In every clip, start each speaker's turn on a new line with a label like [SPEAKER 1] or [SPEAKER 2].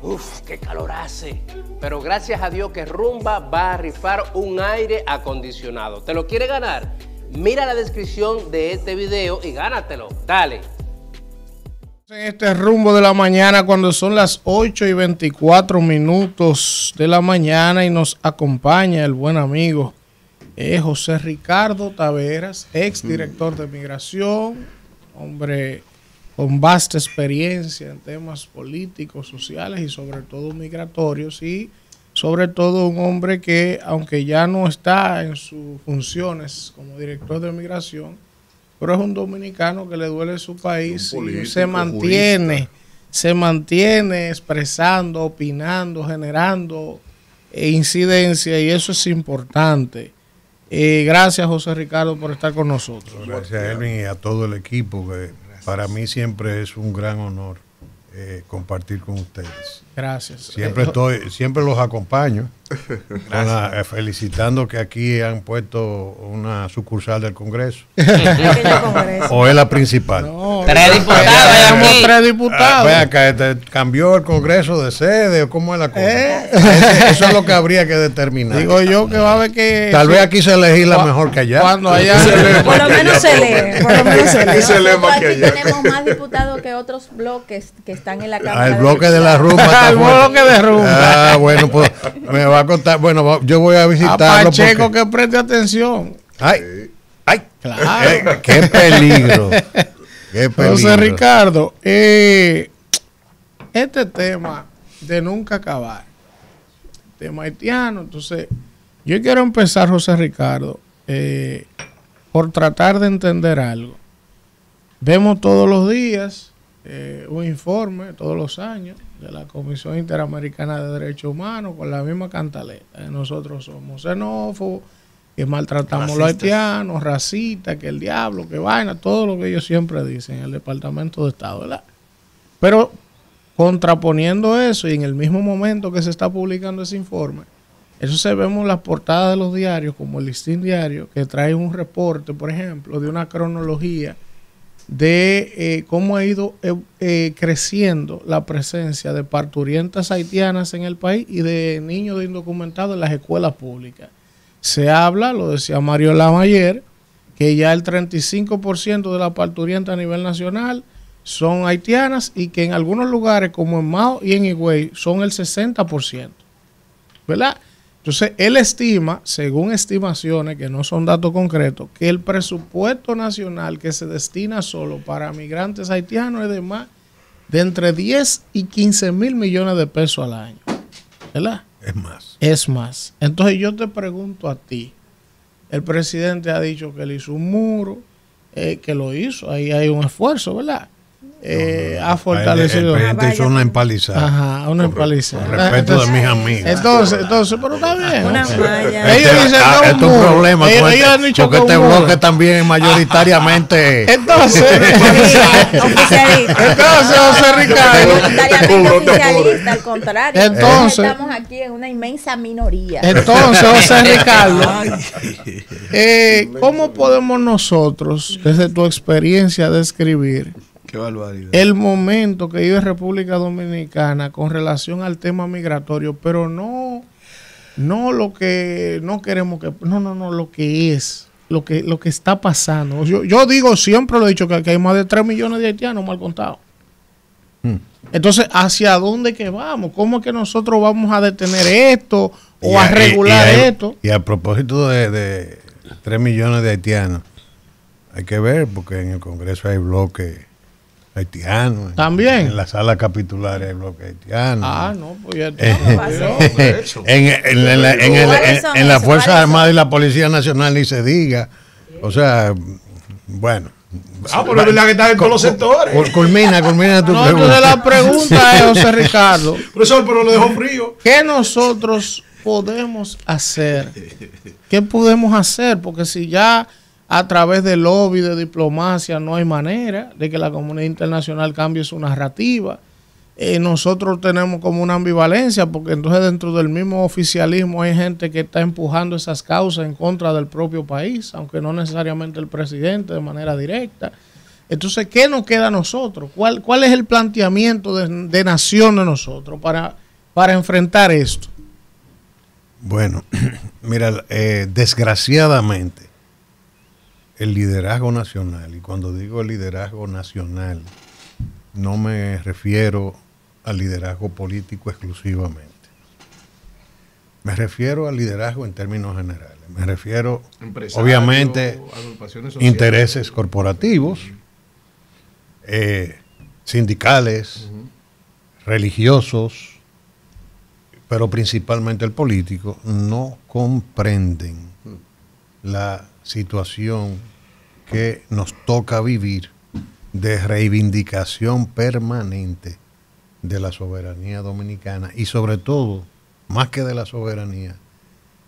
[SPEAKER 1] Uf, qué calor hace. Pero gracias a Dios que Rumba va a rifar un aire acondicionado. ¿Te lo quiere ganar? Mira la descripción de este video y gánatelo. Dale.
[SPEAKER 2] En este rumbo de la mañana, cuando son las 8:24 de la mañana, y nos acompaña el buen amigo José Ricardo Taveras, ex director de migración, hombre con vasta experiencia en temas políticos, sociales y sobre todo migratorios, y sobre todo un hombre que, aunque ya no está en sus funciones como director de migración, pero es un dominicano que le duele su país político, y se mantiene expresando, opinando, generando incidencia, y eso es importante. Gracias, José Ricardo, por estar con nosotros.
[SPEAKER 3] Gracias a Elvin y a todo el equipo, que para mí siempre es un gran honor compartir con ustedes.
[SPEAKER 2] Gracias.
[SPEAKER 3] Siempre los acompaño, felicitando que aquí han puesto una sucursal del Congreso. ¿O es la principal?
[SPEAKER 2] No,
[SPEAKER 1] 3 diputados.
[SPEAKER 2] 3 diputados.
[SPEAKER 3] Vea que cambió el Congreso de sede, o cómo es la cosa. Eso es lo que habría que determinar.
[SPEAKER 2] Digo yo que va a haber que...
[SPEAKER 3] Tal vez aquí se legisla mejor que allá.
[SPEAKER 2] Cuando allá
[SPEAKER 4] por lo menos se lee. Por lo menos se lee.
[SPEAKER 5] Aquí tenemos más diputados que otros bloques que están en la Cámara.
[SPEAKER 3] El bloque de la rumba.
[SPEAKER 2] El bloque de rumba.
[SPEAKER 3] Bueno, pues me va a contar. Bueno, yo voy a visitarlo.
[SPEAKER 2] A Pacheco que preste atención.
[SPEAKER 3] Ay,
[SPEAKER 2] claro.
[SPEAKER 3] Qué peligro. Qué peligro.
[SPEAKER 2] José Ricardo, este tema de nunca acabar, tema haitiano. Entonces, yo quiero empezar, José Ricardo, por tratar de entender algo. Vemos todos los días un informe, todos los años, de la Comisión Interamericana de Derechos Humanos con la misma cantaleta. Nosotros somos xenófobos, que maltratamos a los haitianos, racistas, que el diablo, que vaina, todo lo que ellos siempre dicen en el Departamento de Estado, ¿verdad? Pero contraponiendo eso, y en el mismo momento que se está publicando ese informe, eso se vemos en las portadas de los diarios, como el Listín Diario, que trae un reporte, por ejemplo, de una cronología de cómo ha ido creciendo la presencia de parturientas haitianas en el país y de niños indocumentados en las escuelas públicas. Se habla, lo decía Mario Lama ayer, que ya el 35% de las parturientas a nivel nacional son haitianas, y que en algunos lugares como en Mao y en Higüey son el 60%, ¿verdad? Entonces, él estima, según estimaciones que no son datos concretos, que el presupuesto nacional que se destina solo para migrantes haitianos es de más de entre 10 y 15 mil millones de pesos al año, ¿verdad? Es más. Entonces, yo te pregunto a ti, el presidente ha dicho que él hizo un muro, que lo hizo, ahí hay un esfuerzo, ¿verdad? Ha fortalecido.
[SPEAKER 3] El presidente hizo una empalizada.
[SPEAKER 2] Ajá, una empalizada.
[SPEAKER 3] Con respeto de mis amigos.
[SPEAKER 2] Entonces, pero está bien.
[SPEAKER 4] Una malla.
[SPEAKER 2] Ellos dicen que es un
[SPEAKER 3] problema.
[SPEAKER 2] Ellos han dicho
[SPEAKER 3] porque
[SPEAKER 2] que
[SPEAKER 3] este bloque también mayoritariamente.
[SPEAKER 2] Entonces, José Ricardo.
[SPEAKER 5] Oficialista, al contrario.
[SPEAKER 2] Entonces,
[SPEAKER 5] estamos aquí en una inmensa minoría.
[SPEAKER 2] Entonces, José Ricardo, ¿cómo podemos nosotros, desde tu experiencia, describir el momento que vive República Dominicana con relación al tema migratorio, pero no lo que no queremos que, lo que es, lo que está pasando? Yo digo, siempre lo he dicho, que hay más de 3 millones de haitianos mal contados. Entonces, ¿hacia dónde que vamos? ¿Cómo es que nosotros vamos a detener esto o a regular esto?
[SPEAKER 3] Y a propósito de 3 millones de haitianos, hay que ver, porque en el Congreso hay bloques haitianos.
[SPEAKER 2] También.
[SPEAKER 3] En la sala capitular hay bloques haitianos.
[SPEAKER 2] No, pues ya
[SPEAKER 3] en la Fuerza Armada y la Policía Nacional ni se diga. O sea, bueno.
[SPEAKER 6] Pero es verdad que están en todos los sectores.
[SPEAKER 3] Culmina tu pregunta.
[SPEAKER 2] Entonces la pregunta es, José Ricardo,
[SPEAKER 6] profesor, pero lo dejó frío.
[SPEAKER 2] ¿qué nosotros podemos hacer? ¿Qué podemos hacer? Porque si ya a través del lobby, de diplomacia, no hay manera de que la comunidad internacional cambie su narrativa, nosotros tenemos como una ambivalencia, porque entonces dentro del mismo oficialismo hay gente que está empujando esas causas en contra del propio país, aunque no necesariamente el presidente de manera directa. Entonces, ¿qué nos queda a nosotros? ¿Cuál es el planteamiento de nación de nosotros para enfrentar esto?
[SPEAKER 3] Bueno, mira, desgraciadamente, el liderazgo nacional, y cuando digo el liderazgo nacional, no me refiero al liderazgo político exclusivamente. Me refiero al liderazgo en términos generales. Me refiero, obviamente, intereses corporativos, sindicales, religiosos, pero principalmente el político, no comprenden la situación que nos toca vivir de reivindicación permanente de la soberanía dominicana y sobre todo, más que de la soberanía,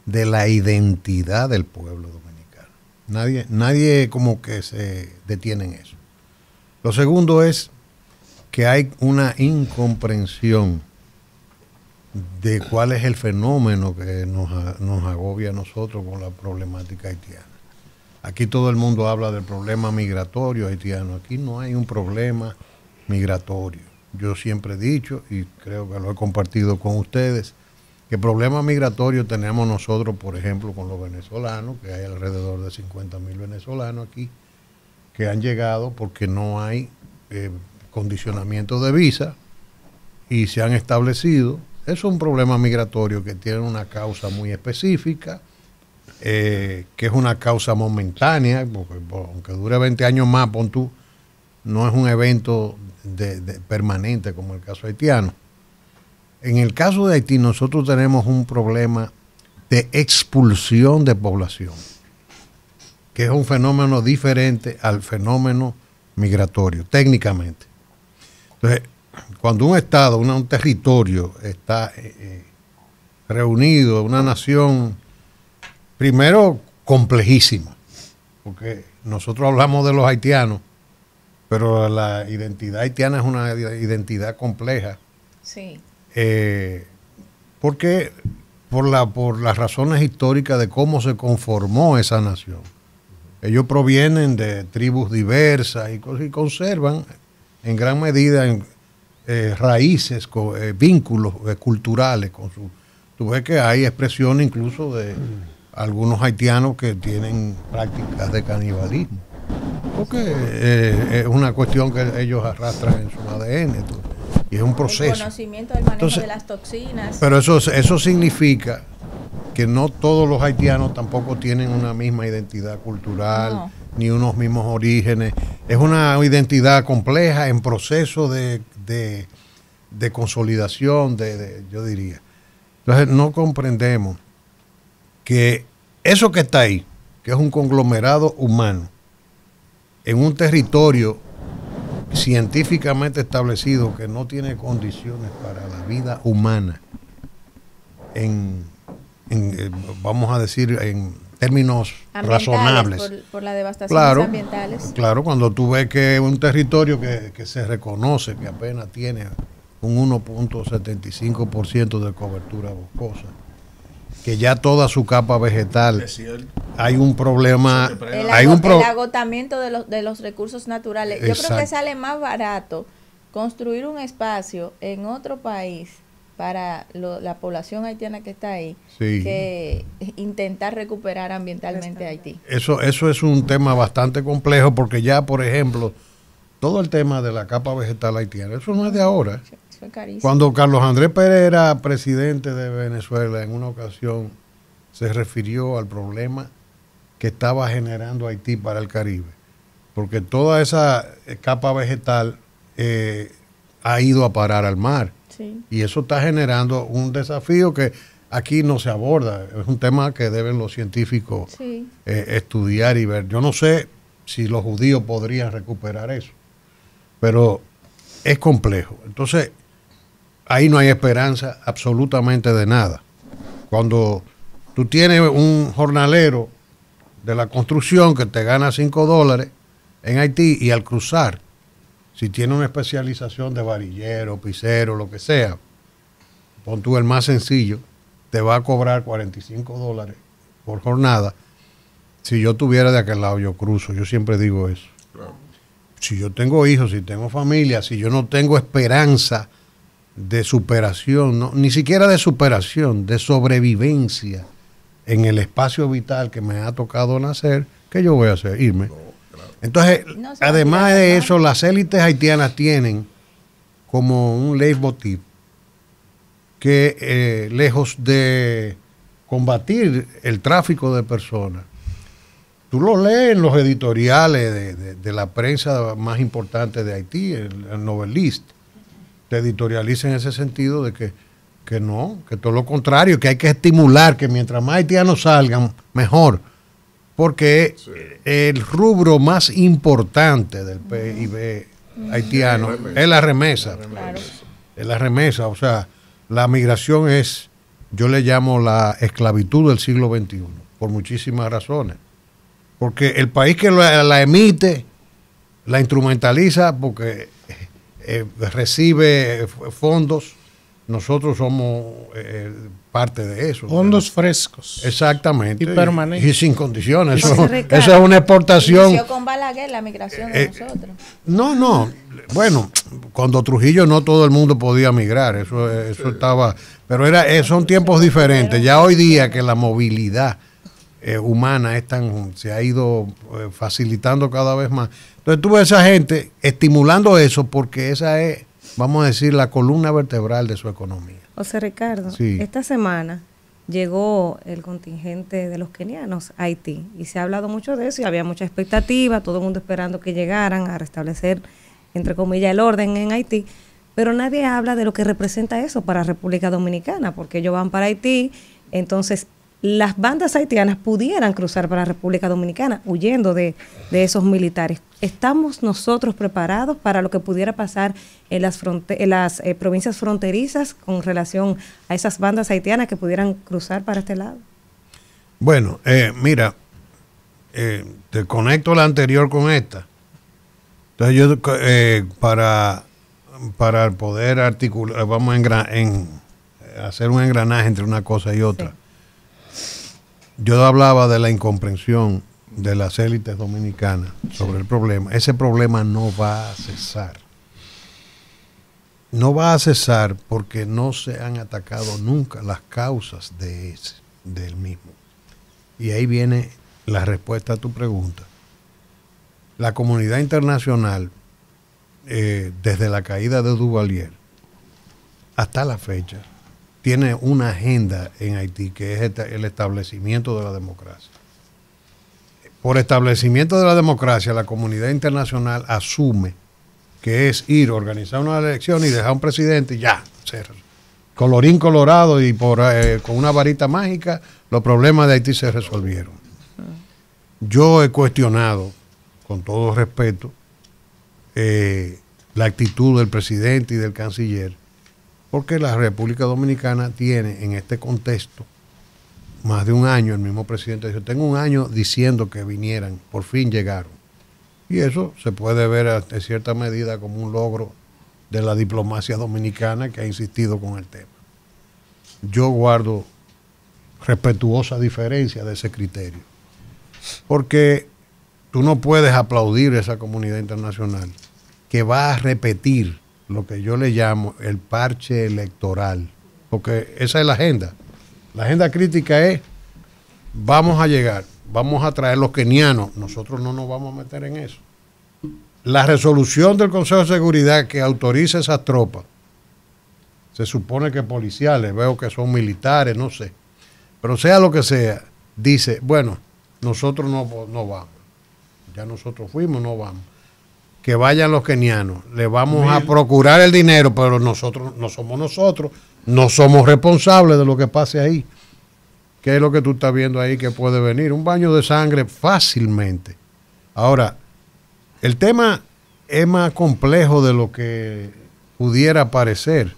[SPEAKER 3] de la identidad del pueblo dominicano. Nadie como que se detiene en eso. Lo segundo es que hay una incomprensión de cuál es el fenómeno que nos agobia a nosotros con la problemática haitiana. Aquí todo el mundo habla del problema migratorio haitiano. Aquí no hay un problema migratorio. Yo siempre he dicho, y creo que lo he compartido con ustedes, que problema migratorio tenemos nosotros, por ejemplo, con los venezolanos, que hay alrededor de 50,000 venezolanos aquí, que han llegado porque no hay condicionamiento de visa y se han establecido. Es un problema migratorio que tiene una causa muy específica, que es una causa momentánea, porque aunque dure 20 años más, pon tú, no es un evento permanente como el caso haitiano. En el caso de Haití nosotros tenemos un problema de expulsión de población, que es un fenómeno diferente al fenómeno migratorio, técnicamente. Entonces, cuando un Estado, un territorio está reunido, una nación, primero complejísima, porque nosotros hablamos de los haitianos, pero la identidad haitiana es una identidad compleja.
[SPEAKER 5] Sí.
[SPEAKER 3] Porque por las razones históricas de cómo se conformó esa nación. Ellos provienen de tribus diversas y conservan en gran medida raíces, vínculos culturales con su. Tú ves que hay expresiones incluso de algunos haitianos que tienen prácticas de canibalismo, porque es una cuestión que ellos arrastran en su ADN y es un proceso.
[SPEAKER 5] El conocimiento del manejo de las toxinas.
[SPEAKER 3] Pero eso significa que no todos los haitianos tampoco tienen una misma identidad cultural, ni unos mismos orígenes. Es una identidad compleja en proceso de consolidación, yo diría. Entonces no comprendemos que eso que está ahí, que es un conglomerado humano, en un territorio científicamente establecido que no tiene condiciones para la vida humana, vamos a decir, en términos razonables.
[SPEAKER 5] Por la devastación ambientales.
[SPEAKER 3] Claro, cuando tú ves que un territorio que se reconoce que apenas tiene un 1.75% de cobertura boscosa, que ya toda su capa vegetal hay un problema,
[SPEAKER 5] el agotamiento de los recursos naturales. Yo creo que sale más barato construir un espacio en otro país para la población haitiana que está ahí, que intentar recuperar ambientalmente Haití.
[SPEAKER 3] Eso es un tema bastante complejo, porque ya, por ejemplo, todo el tema de la capa vegetal haitiana, eso no es de ahora.
[SPEAKER 5] Eso es carísimo.
[SPEAKER 3] Cuando Carlos Andrés Pérez era presidente de Venezuela, en una ocasión se refirió al problema que estaba generando Haití para el Caribe, porque toda esa capa vegetal ha ido a parar al mar. Sí. Y eso está generando un desafío que aquí no se aborda. Es un tema que deben los científicos estudiar y ver. Yo no sé si los judíos podrían recuperar eso, pero es complejo. Entonces, ahí no hay esperanza absolutamente de nada. Cuando tú tienes un jornalero de la construcción que te gana $5 en Haití, y al cruzar, si tiene una especialización de varillero, pisero, lo que sea, pon tú el más sencillo, te va a cobrar $45 por jornada. Si yo estuviera de aquel lado, yo cruzo. Yo siempre digo eso. Claro. si yo tengo hijos, si tengo familia, si yo no tengo esperanza de superación, no, ni siquiera de superación, de sobrevivencia en el espacio vital que me ha tocado nacer, ¿qué yo voy a hacer? Irme. Entonces,
[SPEAKER 5] No se
[SPEAKER 3] además
[SPEAKER 5] olvida,
[SPEAKER 3] de
[SPEAKER 5] ¿no?
[SPEAKER 3] eso, las élites haitianas tienen como un leitmotiv que lejos de combatir el tráfico de personas, tú lo lees en los editoriales de la prensa más importante de Haití, el Novelist, te editorializa en ese sentido de que no, que todo lo contrario, que hay que estimular, que mientras más haitianos salgan, mejor. Porque el rubro más importante del PIB haitiano es la remesa.
[SPEAKER 5] Claro.
[SPEAKER 3] Es la remesa, o sea, la migración es, yo le llamo la esclavitud del siglo XXI, por muchísimas razones. Porque el país que la emite, la instrumentaliza porque recibe fondos, nosotros somos parte de eso.
[SPEAKER 2] Fondos frescos.
[SPEAKER 3] Exactamente.
[SPEAKER 2] Y permanentes.
[SPEAKER 3] Y sin condiciones.
[SPEAKER 4] José
[SPEAKER 3] Eso
[SPEAKER 4] Ricardo.
[SPEAKER 3] es una exportación.
[SPEAKER 5] Inició con Balaguer la migración de nosotros.
[SPEAKER 3] No. Bueno, cuando Trujillo no todo el mundo podía migrar. Eso estaba. Pero son tiempos diferentes. Ya hoy día que la movilidad humana se ha ido facilitando cada vez más. Entonces tú ves a esa gente estimulando eso porque esa es, vamos a decir, la columna vertebral de su economía.
[SPEAKER 4] José Ricardo,
[SPEAKER 3] Sí.
[SPEAKER 4] esta semana llegó el contingente de los kenianos a Haití y se ha hablado mucho de eso y había mucha expectativa, todo el mundo esperando que llegaran a restablecer, entre comillas, el orden en Haití, pero nadie habla de lo que representa eso para República Dominicana, porque ellos van para Haití, entonces las bandas haitianas pudieran cruzar para República Dominicana huyendo de esos militares. ¿Estamos nosotros preparados para lo que pudiera pasar en las provincias fronterizas con relación a esas bandas haitianas que pudieran cruzar para este lado?
[SPEAKER 3] Bueno, mira, te conecto la anterior con esta. Entonces yo, para poder articular, vamos a hacer un engranaje entre una cosa y otra.
[SPEAKER 4] Sí.
[SPEAKER 3] Yo hablaba de la incomprensión de las élites dominicanas sobre el problema. Ese problema no va a cesar. No va a cesar porque no se han atacado nunca las causas del mismo. Y ahí viene la respuesta a tu pregunta. La comunidad internacional, desde la caída de Duvalier hasta la fecha, tiene una agenda en Haití que es el establecimiento de la democracia. Por establecimiento de la democracia, la comunidad internacional asume que es ir, organizar una elección y dejar un presidente y ya, colorín colorado y con una varita mágica, los problemas de Haití se resolvieron. Yo he cuestionado, con todo respeto, la actitud del presidente y del canciller, porque la República Dominicana tiene en este contexto más de un año. El mismo presidente dijo, tengo un año diciendo que vinieran, por fin llegaron. Y eso se puede ver en cierta medida como un logro de la diplomacia dominicana que ha insistido con el tema. Yo guardo respetuosa diferencia de ese criterio, porque tú no puedes aplaudir a esa comunidad internacional que va a repetir lo que yo le llamo el parche electoral, porque esa es la agenda. La agenda crítica es, vamos a llegar, vamos a traer los kenianos, nosotros no nos vamos a meter en eso. La resolución del Consejo de Seguridad que autoriza esas tropas, se supone que policiales, veo que son militares, no sé, pero sea lo que sea, dice, bueno, nosotros no vamos, ya nosotros fuimos, no vamos. Que vayan los kenianos, le vamos a procurar el dinero, pero nosotros, no somos responsables de lo que pase ahí. ¿Qué es lo que tú estás viendo ahí que puede venir? Un baño de sangre fácilmente. Ahora, el tema es más complejo de lo que pudiera parecer.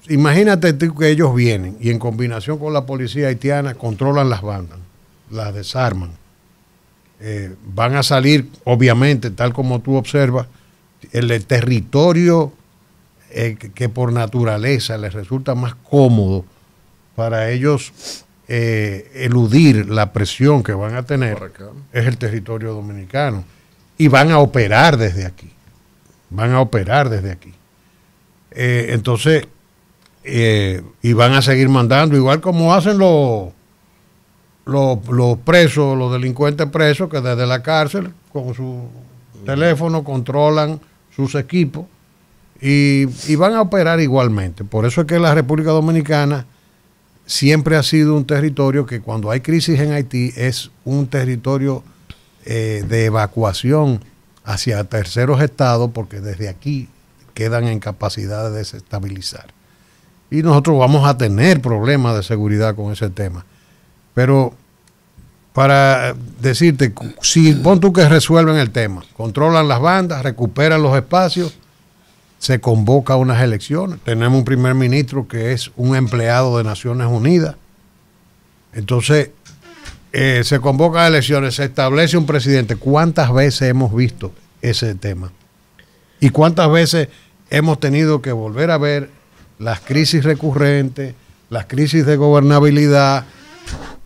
[SPEAKER 3] Imagínate tú que ellos vienen y en combinación con la policía haitiana controlan las bandas, las desarman. Van a salir, obviamente, tal como tú observas, el territorio que por naturaleza les resulta más cómodo para ellos eludir la presión que van a tener, es el territorio dominicano. y van a operar desde aquí. Van a operar desde aquí. Entonces, y van a seguir mandando, igual como hacen los presos, los delincuentes presos, que desde la cárcel, con su teléfono, controlan sus equipos y van a operar igualmente. Por eso es que la República Dominicana siempre ha sido un territorio que cuando hay crisis en Haití es un territorio de evacuación hacia terceros estados, porque desde aquí quedan en capacidad de desestabilizar. Y nosotros vamos a tener problemas de seguridad con ese tema. Pero para decirte, si pon tú que resuelven el tema, controlan las bandas, recuperan los espacios, se convoca unas elecciones. Tenemos un primer ministro que es un empleado de Naciones Unidas. Entonces, se convocan elecciones, se establece un presidente. ¿Cuántas veces hemos visto ese tema? ¿Y cuántas veces hemos tenido que volver a ver las crisis recurrentes, las crisis de gobernabilidad?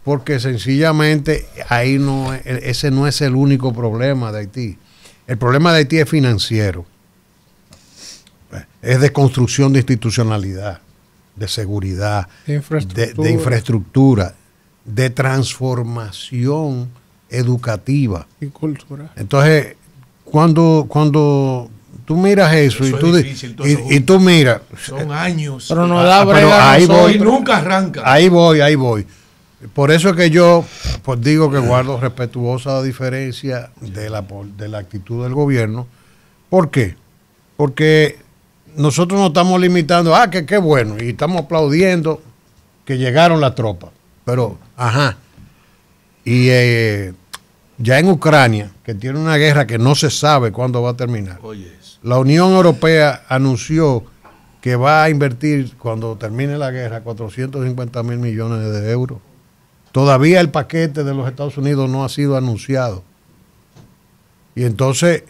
[SPEAKER 3] Porque sencillamente ahí ese no es el único problema de Haití. El problema de Haití es financiero. Es de construcción de institucionalidad, de seguridad, de infraestructura, de transformación educativa
[SPEAKER 2] y cultural.
[SPEAKER 3] Entonces, cuando tú miras eso, y tú miras,
[SPEAKER 6] son años,
[SPEAKER 2] pero no da
[SPEAKER 3] pero ahí voy,
[SPEAKER 6] y nunca arranca.
[SPEAKER 3] Ahí voy. Por eso es que yo pues digo que guardo respetuosa diferencia de la actitud del gobierno. ¿Por qué? Porque nosotros nos estamos limitando, que qué bueno, y estamos aplaudiendo que llegaron las tropas. Pero, y ya en Ucrania, que tiene una guerra que no se sabe cuándo va a terminar, la Unión Europea anunció que va a invertir, cuando termine la guerra, 450.000 millones de euros. Todavía el paquete de los Estados Unidos no ha sido anunciado. Y entonces,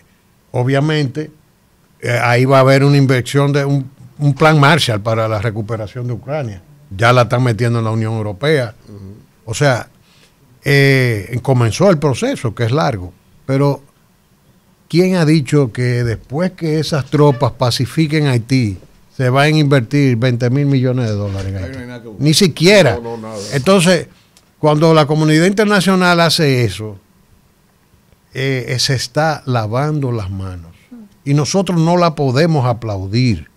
[SPEAKER 3] obviamente, ahí va a haber una inversión de un plan Marshall para la recuperación de Ucrania. Ya la están metiendo en la Unión Europea. O sea, comenzó el proceso, que es largo. Pero, ¿quién ha dicho que después que esas tropas pacifiquen Haití, se van a invertir 20.000 millones de dólares en Haití? Ni siquiera. Nada. Entonces, cuando la comunidad internacional hace eso, se está lavando las manos. Y nosotros no la podemos aplaudir.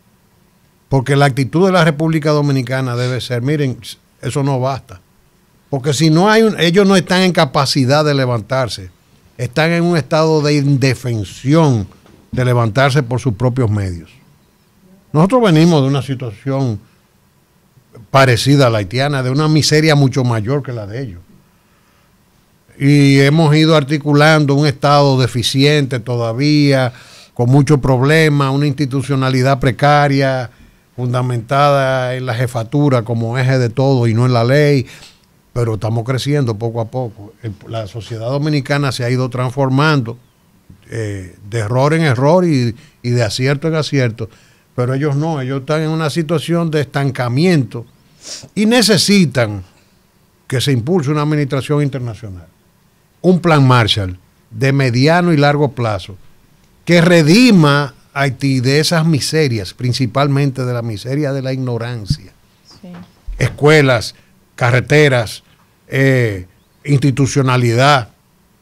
[SPEAKER 3] Porque la actitud de la República Dominicana debe ser, miren, eso no basta. Porque si no hay ellos no están en capacidad de levantarse. Están en un estado de indefensión de levantarse por sus propios medios. Nosotros venimos de una situación parecida a la haitiana, de una miseria mucho mayor que la de ellos. Y hemos ido articulando un estado deficiente todavía, con muchos problemas, una institucionalidad precaria, fundamentada en la jefatura como eje de todo y no en la ley, pero estamos creciendo poco a poco. La sociedad dominicana se ha ido transformando de error en error y de acierto en acierto, pero ellos no, ellos están en una situación de estancamiento y necesitan que se impulse una administración internacional, un plan Marshall de mediano y largo plazo que redima a Haití de esas miserias, principalmente de la miseria de la ignorancia. Sí. Escuelas, carreteras, institucionalidad,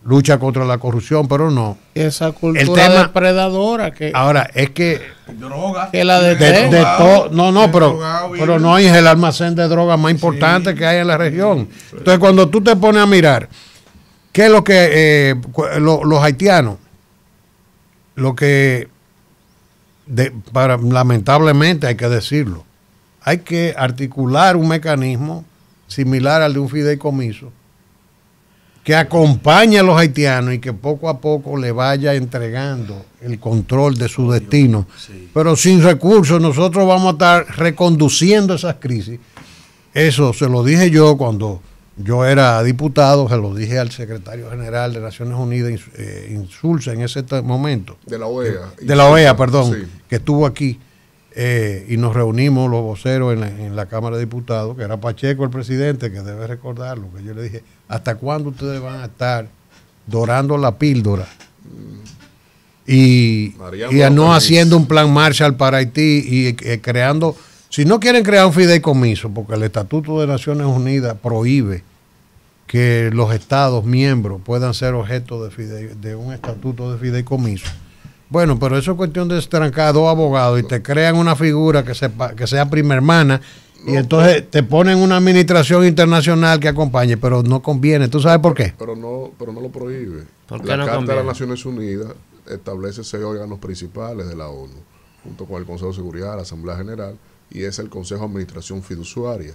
[SPEAKER 3] lucha contra la corrupción, pero no.
[SPEAKER 2] Esa cultura depredadora que...
[SPEAKER 3] Ahora, es que...
[SPEAKER 6] droga.
[SPEAKER 2] Que la
[SPEAKER 3] pero no es el almacén de drogas más importante que hay en la región. Entonces, cuando tú te pones a mirar, ¿qué es lo que los haitianos, lo que, lamentablemente hay que decirlo, hay que articular un mecanismo similar al de un fideicomiso que acompañe a los haitianos y que poco a poco le vaya entregando el control de su destino. Sí. Pero sin recursos nosotros vamos a estar reconduciendo esas crisis. Eso se lo dije yo cuando yo era diputado, se lo dije al secretario general de Naciones Unidas, Insulza, en ese momento.
[SPEAKER 7] De la OEA.
[SPEAKER 3] De la OEA, perdón, sí. Que estuvo aquí. Y nos reunimos los voceros en la Cámara de Diputados, que era Pacheco el presidente, que debe recordarlo, que yo le dije, ¿hasta cuándo ustedes van a estar dorando la píldora y
[SPEAKER 7] Mariano
[SPEAKER 3] no
[SPEAKER 7] Ortiz.
[SPEAKER 3] haciendo un plan Marshall para Haití y creando, si no quieren crear un fideicomiso, porque el Estatuto de Naciones Unidas prohíbe que los estados miembros puedan ser objeto de un estatuto de fideicomiso. Bueno, pero eso es cuestión de trancar a dos abogados y te crean una figura que sea prima hermana y entonces te ponen una administración internacional que acompañe, pero no conviene. ¿Tú sabes por qué?
[SPEAKER 7] Pero no lo prohíbe.
[SPEAKER 1] ¿Por qué
[SPEAKER 7] La
[SPEAKER 1] no
[SPEAKER 7] Carta
[SPEAKER 1] conviene?
[SPEAKER 7] de las Naciones Unidas establece 6 órganos principales de la ONU, junto con el Consejo de Seguridad, la Asamblea General, y es el Consejo de Administración Fiduciaria.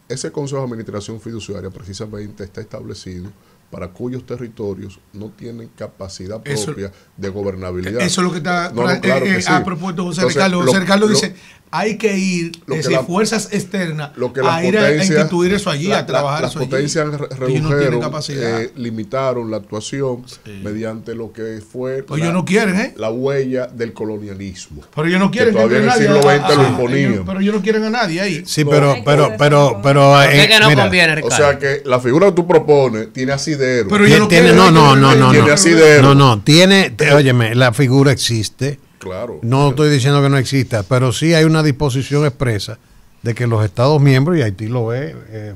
[SPEAKER 7] Ese Consejo de Administración Fiduciaria precisamente está establecido para cuyos territorios no tienen capacidad propia de gobernabilidad.
[SPEAKER 6] Eso es lo que está
[SPEAKER 7] Claro que sí.
[SPEAKER 6] ha propuesto José
[SPEAKER 7] Entonces,
[SPEAKER 6] Ricardo. José Ricardo dice, hay que ir desde fuerzas externas a ir a instituir eso allí, a trabajar
[SPEAKER 7] las
[SPEAKER 6] eso allí.
[SPEAKER 7] potencias
[SPEAKER 6] Ellos no tienen
[SPEAKER 7] redujeron,
[SPEAKER 6] capacidad.
[SPEAKER 7] limitaron la actuación mediante lo que fue
[SPEAKER 6] Pues ellos no quieren,
[SPEAKER 7] la huella del colonialismo.
[SPEAKER 6] Pero ellos no quieren
[SPEAKER 7] que todavía en el
[SPEAKER 6] nadie
[SPEAKER 7] siglo XX lo
[SPEAKER 6] ellos-
[SPEAKER 7] imponían.
[SPEAKER 6] pero ellos no quieren a nadie ahí.
[SPEAKER 3] Sí,
[SPEAKER 7] No.
[SPEAKER 3] pero
[SPEAKER 1] ¿Por qué que no
[SPEAKER 3] mira,
[SPEAKER 1] conviene,
[SPEAKER 7] O
[SPEAKER 1] Ricardo?
[SPEAKER 7] sea que la figura que tú propones tiene asidero.
[SPEAKER 6] Pero ellos no
[SPEAKER 3] tiene,
[SPEAKER 6] quieren,
[SPEAKER 7] tiene asidero.
[SPEAKER 3] óyeme, la figura existe.
[SPEAKER 7] Claro.
[SPEAKER 3] No estoy diciendo que no exista, pero sí hay una disposición expresa de que los Estados miembros, y Haití lo es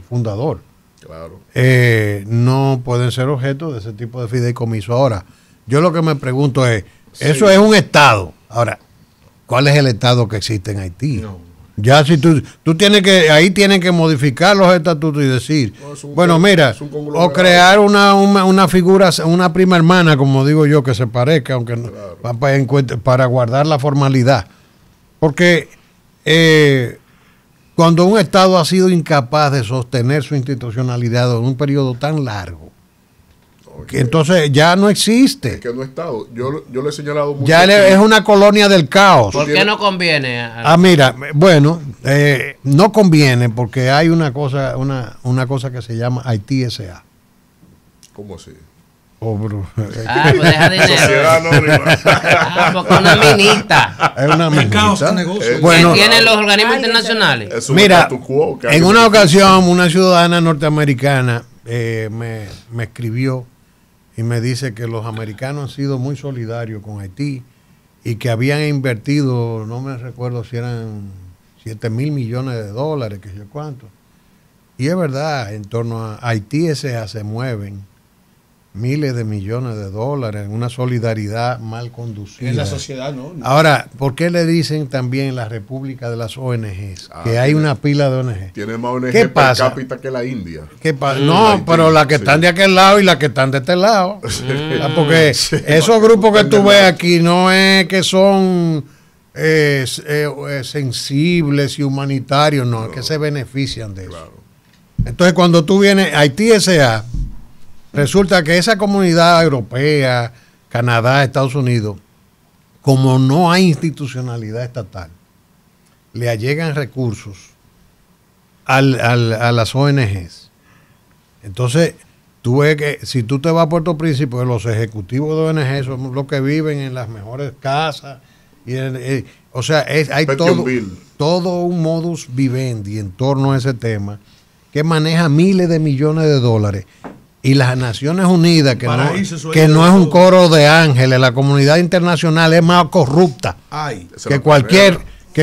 [SPEAKER 3] fundador,
[SPEAKER 7] Claro.
[SPEAKER 3] no pueden ser objeto de ese tipo de fideicomiso. Ahora, yo lo que me pregunto es, eso es un Estado. Ahora, ¿cuál es el Estado que existe en Haití?
[SPEAKER 6] No.
[SPEAKER 3] Ya si tú tienes que, ahí tienen que modificar los estatutos y decir,
[SPEAKER 7] No, es un
[SPEAKER 3] bueno, mira,
[SPEAKER 7] es un conglomerado.
[SPEAKER 3] o crear una figura, una prima hermana, como digo yo, que se parezca, aunque no, para guardar la formalidad. Porque cuando un Estado ha sido incapaz de sostener su institucionalidad en un periodo tan largo, que entonces ya no existe.
[SPEAKER 7] Es que no he estado. Yo le he señalado mucho.
[SPEAKER 3] Ya es una colonia del caos.
[SPEAKER 1] ¿Por qué no conviene?
[SPEAKER 3] Mira, bueno, no conviene porque hay una cosa que se llama Haití S.A.
[SPEAKER 7] ¿Cómo así?
[SPEAKER 3] Pues
[SPEAKER 1] Pues deja dinero.
[SPEAKER 7] Sociedad anónima.
[SPEAKER 1] Porque una minita.
[SPEAKER 3] es una
[SPEAKER 6] El caos
[SPEAKER 3] minita.
[SPEAKER 6] de negocio.
[SPEAKER 3] Bueno,
[SPEAKER 1] ¿Qué tienen los organismos internacionales?
[SPEAKER 7] Es un
[SPEAKER 3] mira,
[SPEAKER 7] statu quo que
[SPEAKER 3] en
[SPEAKER 7] alguien-
[SPEAKER 3] una ocasión una ciudadana norteamericana me escribió y me dice que los americanos han sido muy solidarios con Haití y que habían invertido, no me recuerdo si eran 7,000 millones de dólares, que yo cuánto. Y es verdad, en torno a Haití S.A. se mueven miles de millones de dólares en una solidaridad mal conducida.
[SPEAKER 6] En la sociedad, ¿no?
[SPEAKER 3] Ahora, ¿por qué le dicen también la República de las ONGs? Que hay
[SPEAKER 7] tiene-
[SPEAKER 3] una pila de ONGs.
[SPEAKER 7] Tiene más ONG
[SPEAKER 3] ¿Qué
[SPEAKER 7] per
[SPEAKER 3] pasa?
[SPEAKER 7] cápita que la India.
[SPEAKER 3] No,
[SPEAKER 7] Haití,
[SPEAKER 3] pero las que
[SPEAKER 7] sí.
[SPEAKER 3] están de aquel lado y las que están de este lado. Porque esos grupos que tú ves aquí no es que son sensibles y humanitarios, no, es que se benefician de eso.
[SPEAKER 7] Claro.
[SPEAKER 3] Entonces, cuando tú vienes a Haití S.A., resulta que esa comunidad europea, Canadá, Estados Unidos, como no hay institucionalidad estatal, le allegan recursos a las ONGs. Entonces, tú ves que si tú te vas a Puerto Príncipe, pues los ejecutivos de ONG son los que viven en las mejores casas. O sea, hay todo un modus vivendi en torno a ese tema que maneja miles de millones de dólares. Y las Naciones Unidas, que no es un coro de ángeles, la comunidad internacional es más corrupta
[SPEAKER 6] Ay.
[SPEAKER 3] que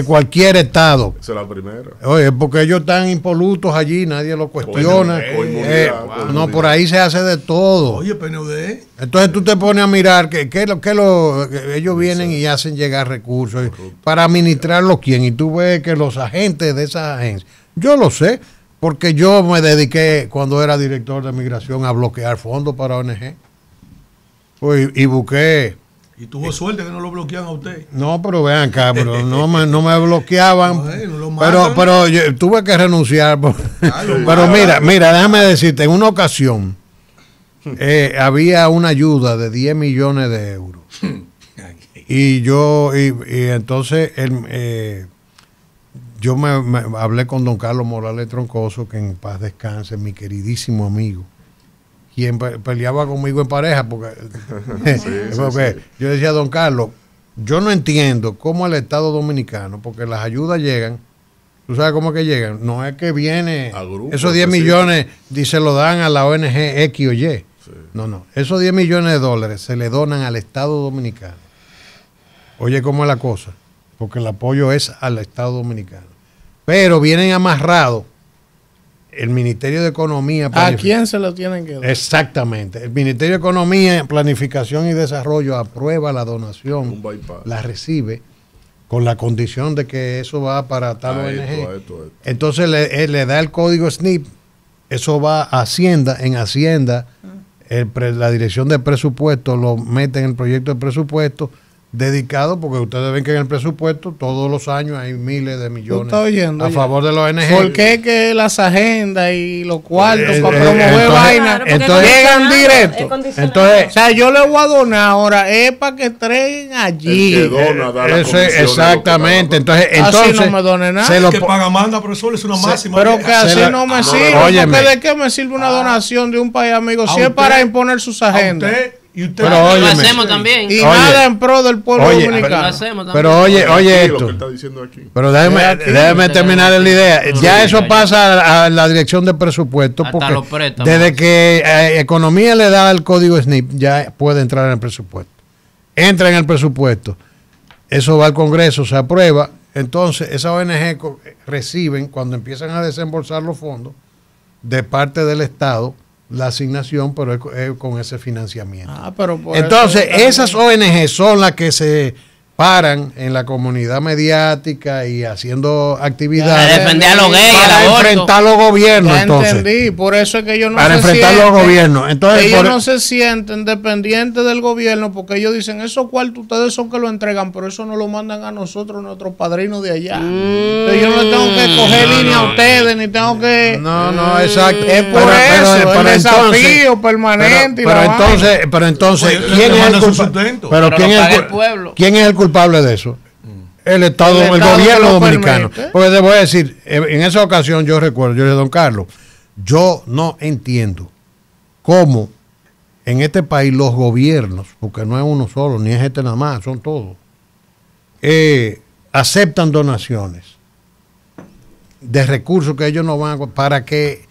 [SPEAKER 3] cualquier Estado.
[SPEAKER 7] Esa es la primera.
[SPEAKER 3] Oye, porque ellos están impolutos allí, nadie lo cuestiona. No, por ahí se hace de todo.
[SPEAKER 6] Oye, PNUD.
[SPEAKER 3] Entonces tú te pones a mirar que ellos vienen y hacen llegar recursos para administrarlo quién. Y tú ves que los agentes de esas agencias, yo lo sé, porque yo me dediqué cuando era director de migración a bloquear fondos para ONG. Pues, y busqué.
[SPEAKER 6] Y tuvo suerte que no lo bloquean a usted.
[SPEAKER 3] No, pero vean acá, pero no me bloqueaban.
[SPEAKER 6] No lo matan.
[SPEAKER 3] pero yo tuve que renunciar. Pero mira, déjame decirte, en una ocasión había una ayuda de 10 millones de euros. Y entonces yo me hablé con don Carlos Morales Troncoso, que en paz descanse, mi queridísimo amigo, quien peleaba conmigo en pareja, porque yo decía, don Carlos, yo no entiendo cómo el Estado Dominicano, porque las ayudas llegan, ¿tú sabes cómo es que llegan? No es que viene, esos 10 millones se lo dan a la ONG X o Y. No, esos 10 millones de dólares se le donan al Estado Dominicano. Oye, ¿cómo es la cosa? Porque el apoyo es al Estado Dominicano. Pero vienen amarrados el Ministerio de Economía.
[SPEAKER 2] ¿A quién se lo tienen que dar?
[SPEAKER 3] Exactamente. El Ministerio de Economía, Planificación y Desarrollo aprueba la donación, la recibe, con la condición de que eso va para tal ONG. Entonces le da el código SNIP, eso va a Hacienda, en Hacienda, la dirección de presupuesto lo mete en el proyecto de presupuesto dedicado, porque ustedes ven que en el presupuesto todos los años hay miles de millones a favor de los ONG.
[SPEAKER 2] ¿Por qué que las agendas y los cuartos para promover vainas llegan directo?
[SPEAKER 3] Entonces,
[SPEAKER 2] o sea, yo le voy a donar ahora, es para que entreguen allí.
[SPEAKER 7] El que dona, da la
[SPEAKER 3] exactamente. Entonces
[SPEAKER 2] así no me done nada.
[SPEAKER 6] El que paga manda, profesor, es una máxima.
[SPEAKER 2] Pero que así no me sirve. Porque ¿de qué me sirve una donación de un país amigo si es para imponer sus agendas?
[SPEAKER 1] Pero lo hacemos también.
[SPEAKER 2] Y nada en pro del pueblo dominicano.
[SPEAKER 3] Pero oye esto. Pero déjeme terminar la idea. Ya eso pasa a la dirección de presupuesto. Porque desde que Economía le da el código SNIP, ya puede entrar en el presupuesto. Entra en el presupuesto. Eso va al Congreso, se aprueba. Entonces, esas ONG reciben, cuando empiezan a desembolsar los fondos, de parte del Estado, la asignación, pero es con ese financiamiento. Entonces, esas ONG son las que se paran en la comunidad mediática y haciendo actividades
[SPEAKER 1] defender a los gays,
[SPEAKER 3] para enfrentar a los gobiernos.
[SPEAKER 2] Ya
[SPEAKER 3] entonces,
[SPEAKER 2] entendí, por eso es que ellos no
[SPEAKER 3] para enfrentar a los gobiernos. Entonces,
[SPEAKER 2] ellos no se sienten dependientes del gobierno, porque ellos dicen, esos cuartos ustedes son que lo entregan, pero eso no lo mandan a nosotros, nuestros padrinos de allá. Entonces, yo no tengo que coger línea a ustedes, ni tengo que...
[SPEAKER 3] No, exacto.
[SPEAKER 2] Es por eso, el desafío permanente.
[SPEAKER 3] Pero entonces, ¿quién es el culpable? Pero ¿quién es el culpable de eso? El Estado, el gobierno dominicano. Porque te voy a decir, en esa ocasión yo recuerdo, yo le dije, don Carlos, yo no entiendo cómo en este país los gobiernos, porque no es uno solo, ni es este nada más, son todos, aceptan donaciones de recursos que ellos no van a, para que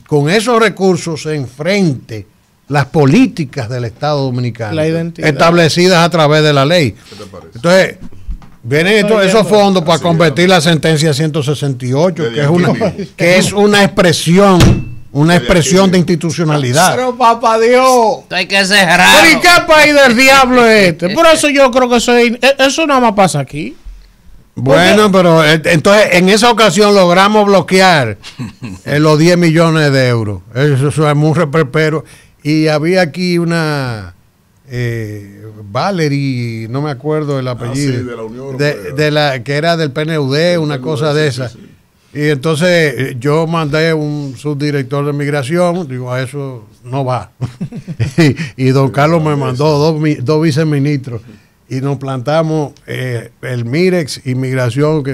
[SPEAKER 3] con esos recursos se enfrente las políticas del Estado dominicano establecidas a través de la ley.
[SPEAKER 7] ¿Qué te parece?
[SPEAKER 3] Entonces, vienen esos fondos para convertir la sentencia 168, que es una expresión de institucionalidad.
[SPEAKER 2] Pero papá Dios,
[SPEAKER 1] hay que cerrar.
[SPEAKER 2] ¿Pero y qué país del diablo es este? Por eso yo creo que eso nada más pasa aquí.
[SPEAKER 3] Bueno, pero entonces en esa ocasión logramos bloquear los 10 millones de euros. Eso es muy reperpero. Y había aquí una Valerie, no me acuerdo el apellido,
[SPEAKER 7] de la Unión Europea.
[SPEAKER 3] que era del PNUD, una cosa de esa. Sí. Y entonces yo mandé un subdirector de migración, digo, a eso no va. y don Carlos me mandó dos viceministros y nos plantamos el Mirex, inmigración,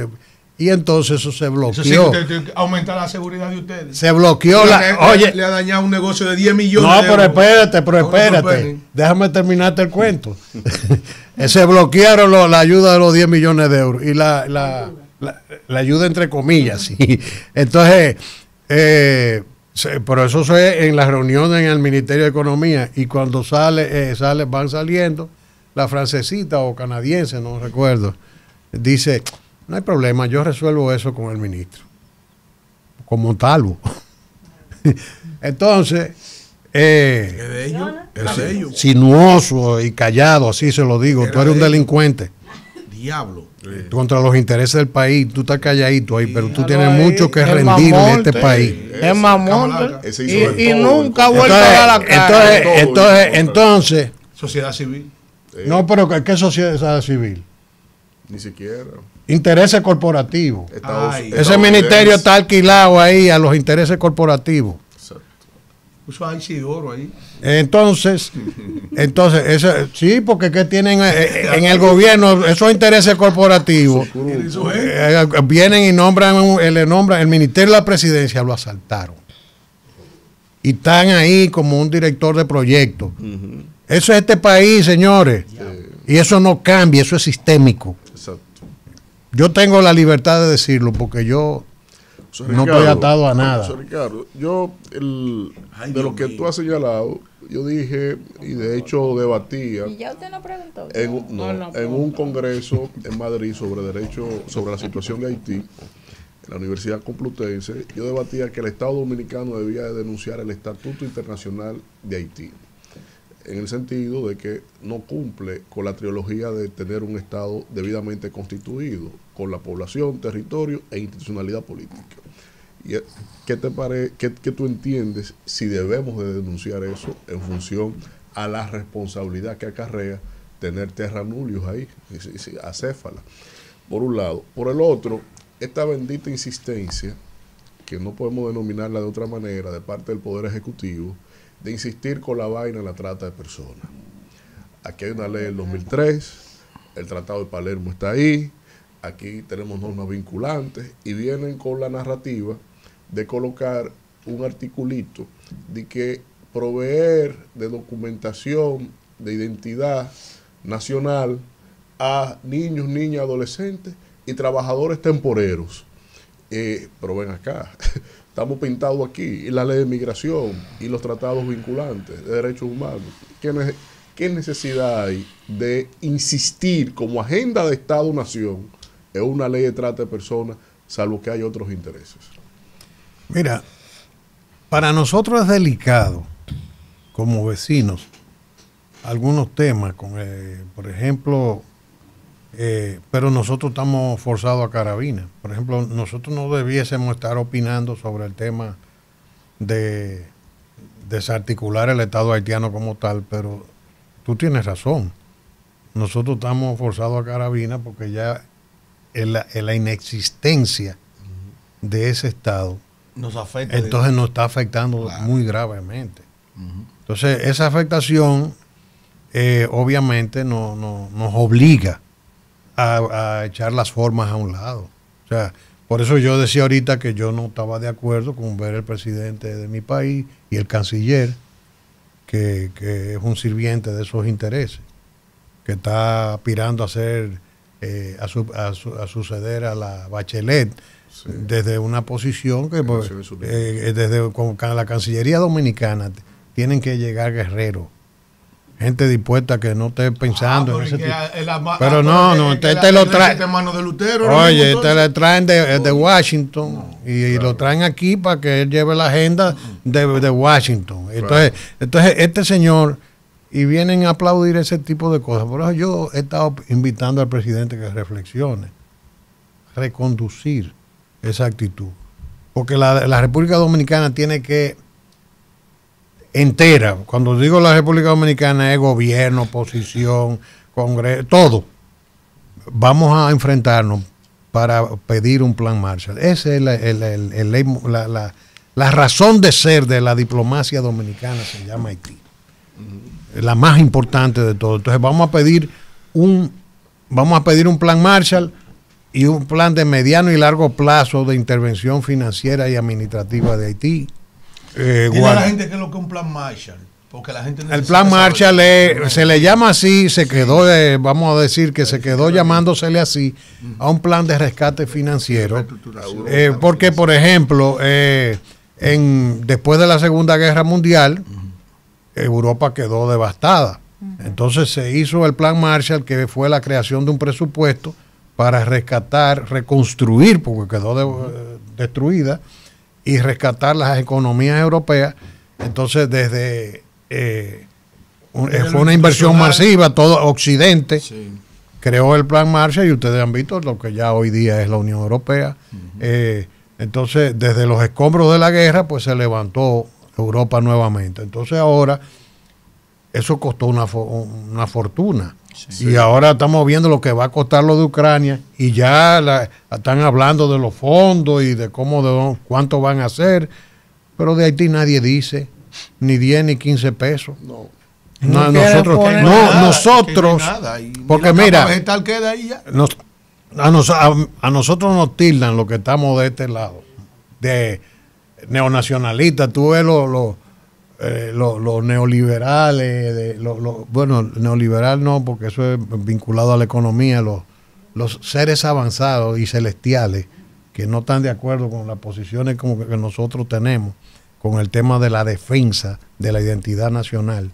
[SPEAKER 3] y entonces eso se bloqueó. Eso
[SPEAKER 6] sí, aumenta la seguridad de ustedes.
[SPEAKER 3] Se bloqueó
[SPEAKER 6] le ha dañado un negocio de 10 millones de euros.
[SPEAKER 3] Pero espérate. Déjame terminarte el cuento. Se bloquearon la ayuda de los 10 millones de euros. Y la ayuda entre comillas. ¿Sí? Entonces, pero eso fue en las reuniones en el Ministerio de Economía. Y cuando van saliendo, la francesita o canadiense, no recuerdo, dice... No hay problema, yo resuelvo eso con el ministro. Con Montalvo. Entonces, sinuoso y callado, así se lo digo. Tú eres un delincuente.
[SPEAKER 6] Diablo.
[SPEAKER 3] Contra los intereses del país. Tú estás calladito ahí, pero tú tienes mucho que rendir en este país.
[SPEAKER 2] Es mamón. Y nunca ha vuelto a dar la cara.
[SPEAKER 3] Entonces.
[SPEAKER 6] Sociedad civil.
[SPEAKER 3] No, pero ¿qué sociedad civil?
[SPEAKER 7] Ni siquiera.
[SPEAKER 3] Intereses corporativos. Ese ministerio está alquilado ahí a los intereses corporativos.
[SPEAKER 6] Exacto. Puso a Isidoro ahí.
[SPEAKER 3] Entonces sí, porque ¿qué tienen en el gobierno esos intereses corporativos? Vienen y el Ministerio de la Presidencia lo asaltaron. Y están ahí como un director de proyecto. Eso es este país, señores. Y eso no cambia, eso es sistémico. Yo tengo la libertad de decirlo porque yo no estoy atado a nada.
[SPEAKER 7] Ricardo, de lo que tú has señalado, yo dije, y de hecho debatía.
[SPEAKER 5] ¿Y ya usted no preguntó?
[SPEAKER 7] En un congreso en Madrid sobre la situación de Haití, en la Universidad Complutense, yo debatía que el Estado Dominicano debía de denunciar el Estatuto Internacional de Haití, en el sentido de que no cumple con la trilogía de tener un Estado debidamente constituido, con la población, territorio e institucionalidad política. ¿Qué te parece, qué tú entiendes si debemos de denunciar eso en función a la responsabilidad que acarrea tener terra nullius ahí, acéfala? Por un lado. Por el otro, esta bendita insistencia, que no podemos denominarla de otra manera, de parte del Poder Ejecutivo, de insistir con la vaina en la trata de personas. Aquí hay una ley del 2003, el Tratado de Palermo está ahí, aquí tenemos normas vinculantes y vienen con la narrativa de colocar un articulito de que proveer de documentación de identidad nacional a niños, niñas, adolescentes y trabajadores temporeros. Pero ven acá, estamos pintados aquí, y la ley de migración y los tratados vinculantes de derechos humanos. ¿Qué necesidad hay de insistir como agenda de Estado-Nación en una ley de trata de personas, salvo que hay otros intereses?
[SPEAKER 3] Mira, para nosotros es delicado, como vecinos, algunos temas, por ejemplo, pero nosotros estamos forzados a carabina. Por ejemplo, nosotros no debiésemos estar opinando sobre el tema de desarticular el Estado haitiano como tal, pero tú tienes razón. Nosotros estamos forzados a carabina porque ya en la inexistencia de ese Estado
[SPEAKER 6] nos afecta.
[SPEAKER 3] Entonces nos está afectando muy gravemente. Entonces esa afectación obviamente nos obliga a echar las formas a un lado. O sea, por eso yo decía ahorita que yo no estaba de acuerdo con ver el presidente de mi país y el canciller, que es un sirviente de esos intereses, que está aspirando a ser a suceder a la Bachelet, sí, desde una posición que desde con la Cancillería Dominicana tienen que llegar guerreros, gente dispuesta que no esté pensando en ese tipo. Pero no, te lo traen. Oye, te lo traen de Washington y lo traen aquí para que él lleve la agenda de Washington. Entonces este señor, y vienen a aplaudir ese tipo de cosas. Por eso yo he estado invitando al presidente que reflexione, reconducir esa actitud. Porque la República Dominicana tiene que entera, cuando digo la República Dominicana es gobierno, oposición, Congreso, todo. Vamos a enfrentarnos para pedir un plan Marshall. Esa es la razón de ser de la diplomacia dominicana, se llama Haití. La más importante de todo. Entonces vamos a pedir un plan Marshall y un plan de mediano y largo plazo de intervención financiera y administrativa de Haití.
[SPEAKER 6] Dile a la gente que es lo que es un plan Marshall, porque la gente
[SPEAKER 3] el plan Marshall se le llama así, se quedó, vamos a decir que se quedó llamándosele así a un plan de rescate financiero, porque por ejemplo después de la Segunda Guerra Mundial Europa quedó devastada, entonces se hizo el plan Marshall, que fue la creación de un presupuesto para rescatar, reconstruir, porque quedó destruida, y rescatar las economías europeas. Entonces fue una inversión masiva, todo Occidente creó el plan Marshall, y ustedes han visto lo que ya hoy día es la Unión Europea. Entonces desde los escombros de la guerra pues se levantó Europa nuevamente. Entonces ahora eso costó una fortuna. Sí. Y ahora estamos viendo lo que va a costar lo de Ucrania, y ya están hablando de los fondos y de cuánto van a hacer, pero de Haití nadie dice ni 10 ni 15 pesos. Nosotros, porque mira, a nosotros nos tildan los que estamos de este lado, de neonacionalistas. Tú ves los neoliberales, bueno, neoliberal no, porque eso es vinculado a la economía, los seres avanzados y celestiales que no están de acuerdo con las posiciones como que nosotros tenemos con el tema de la defensa de la identidad nacional.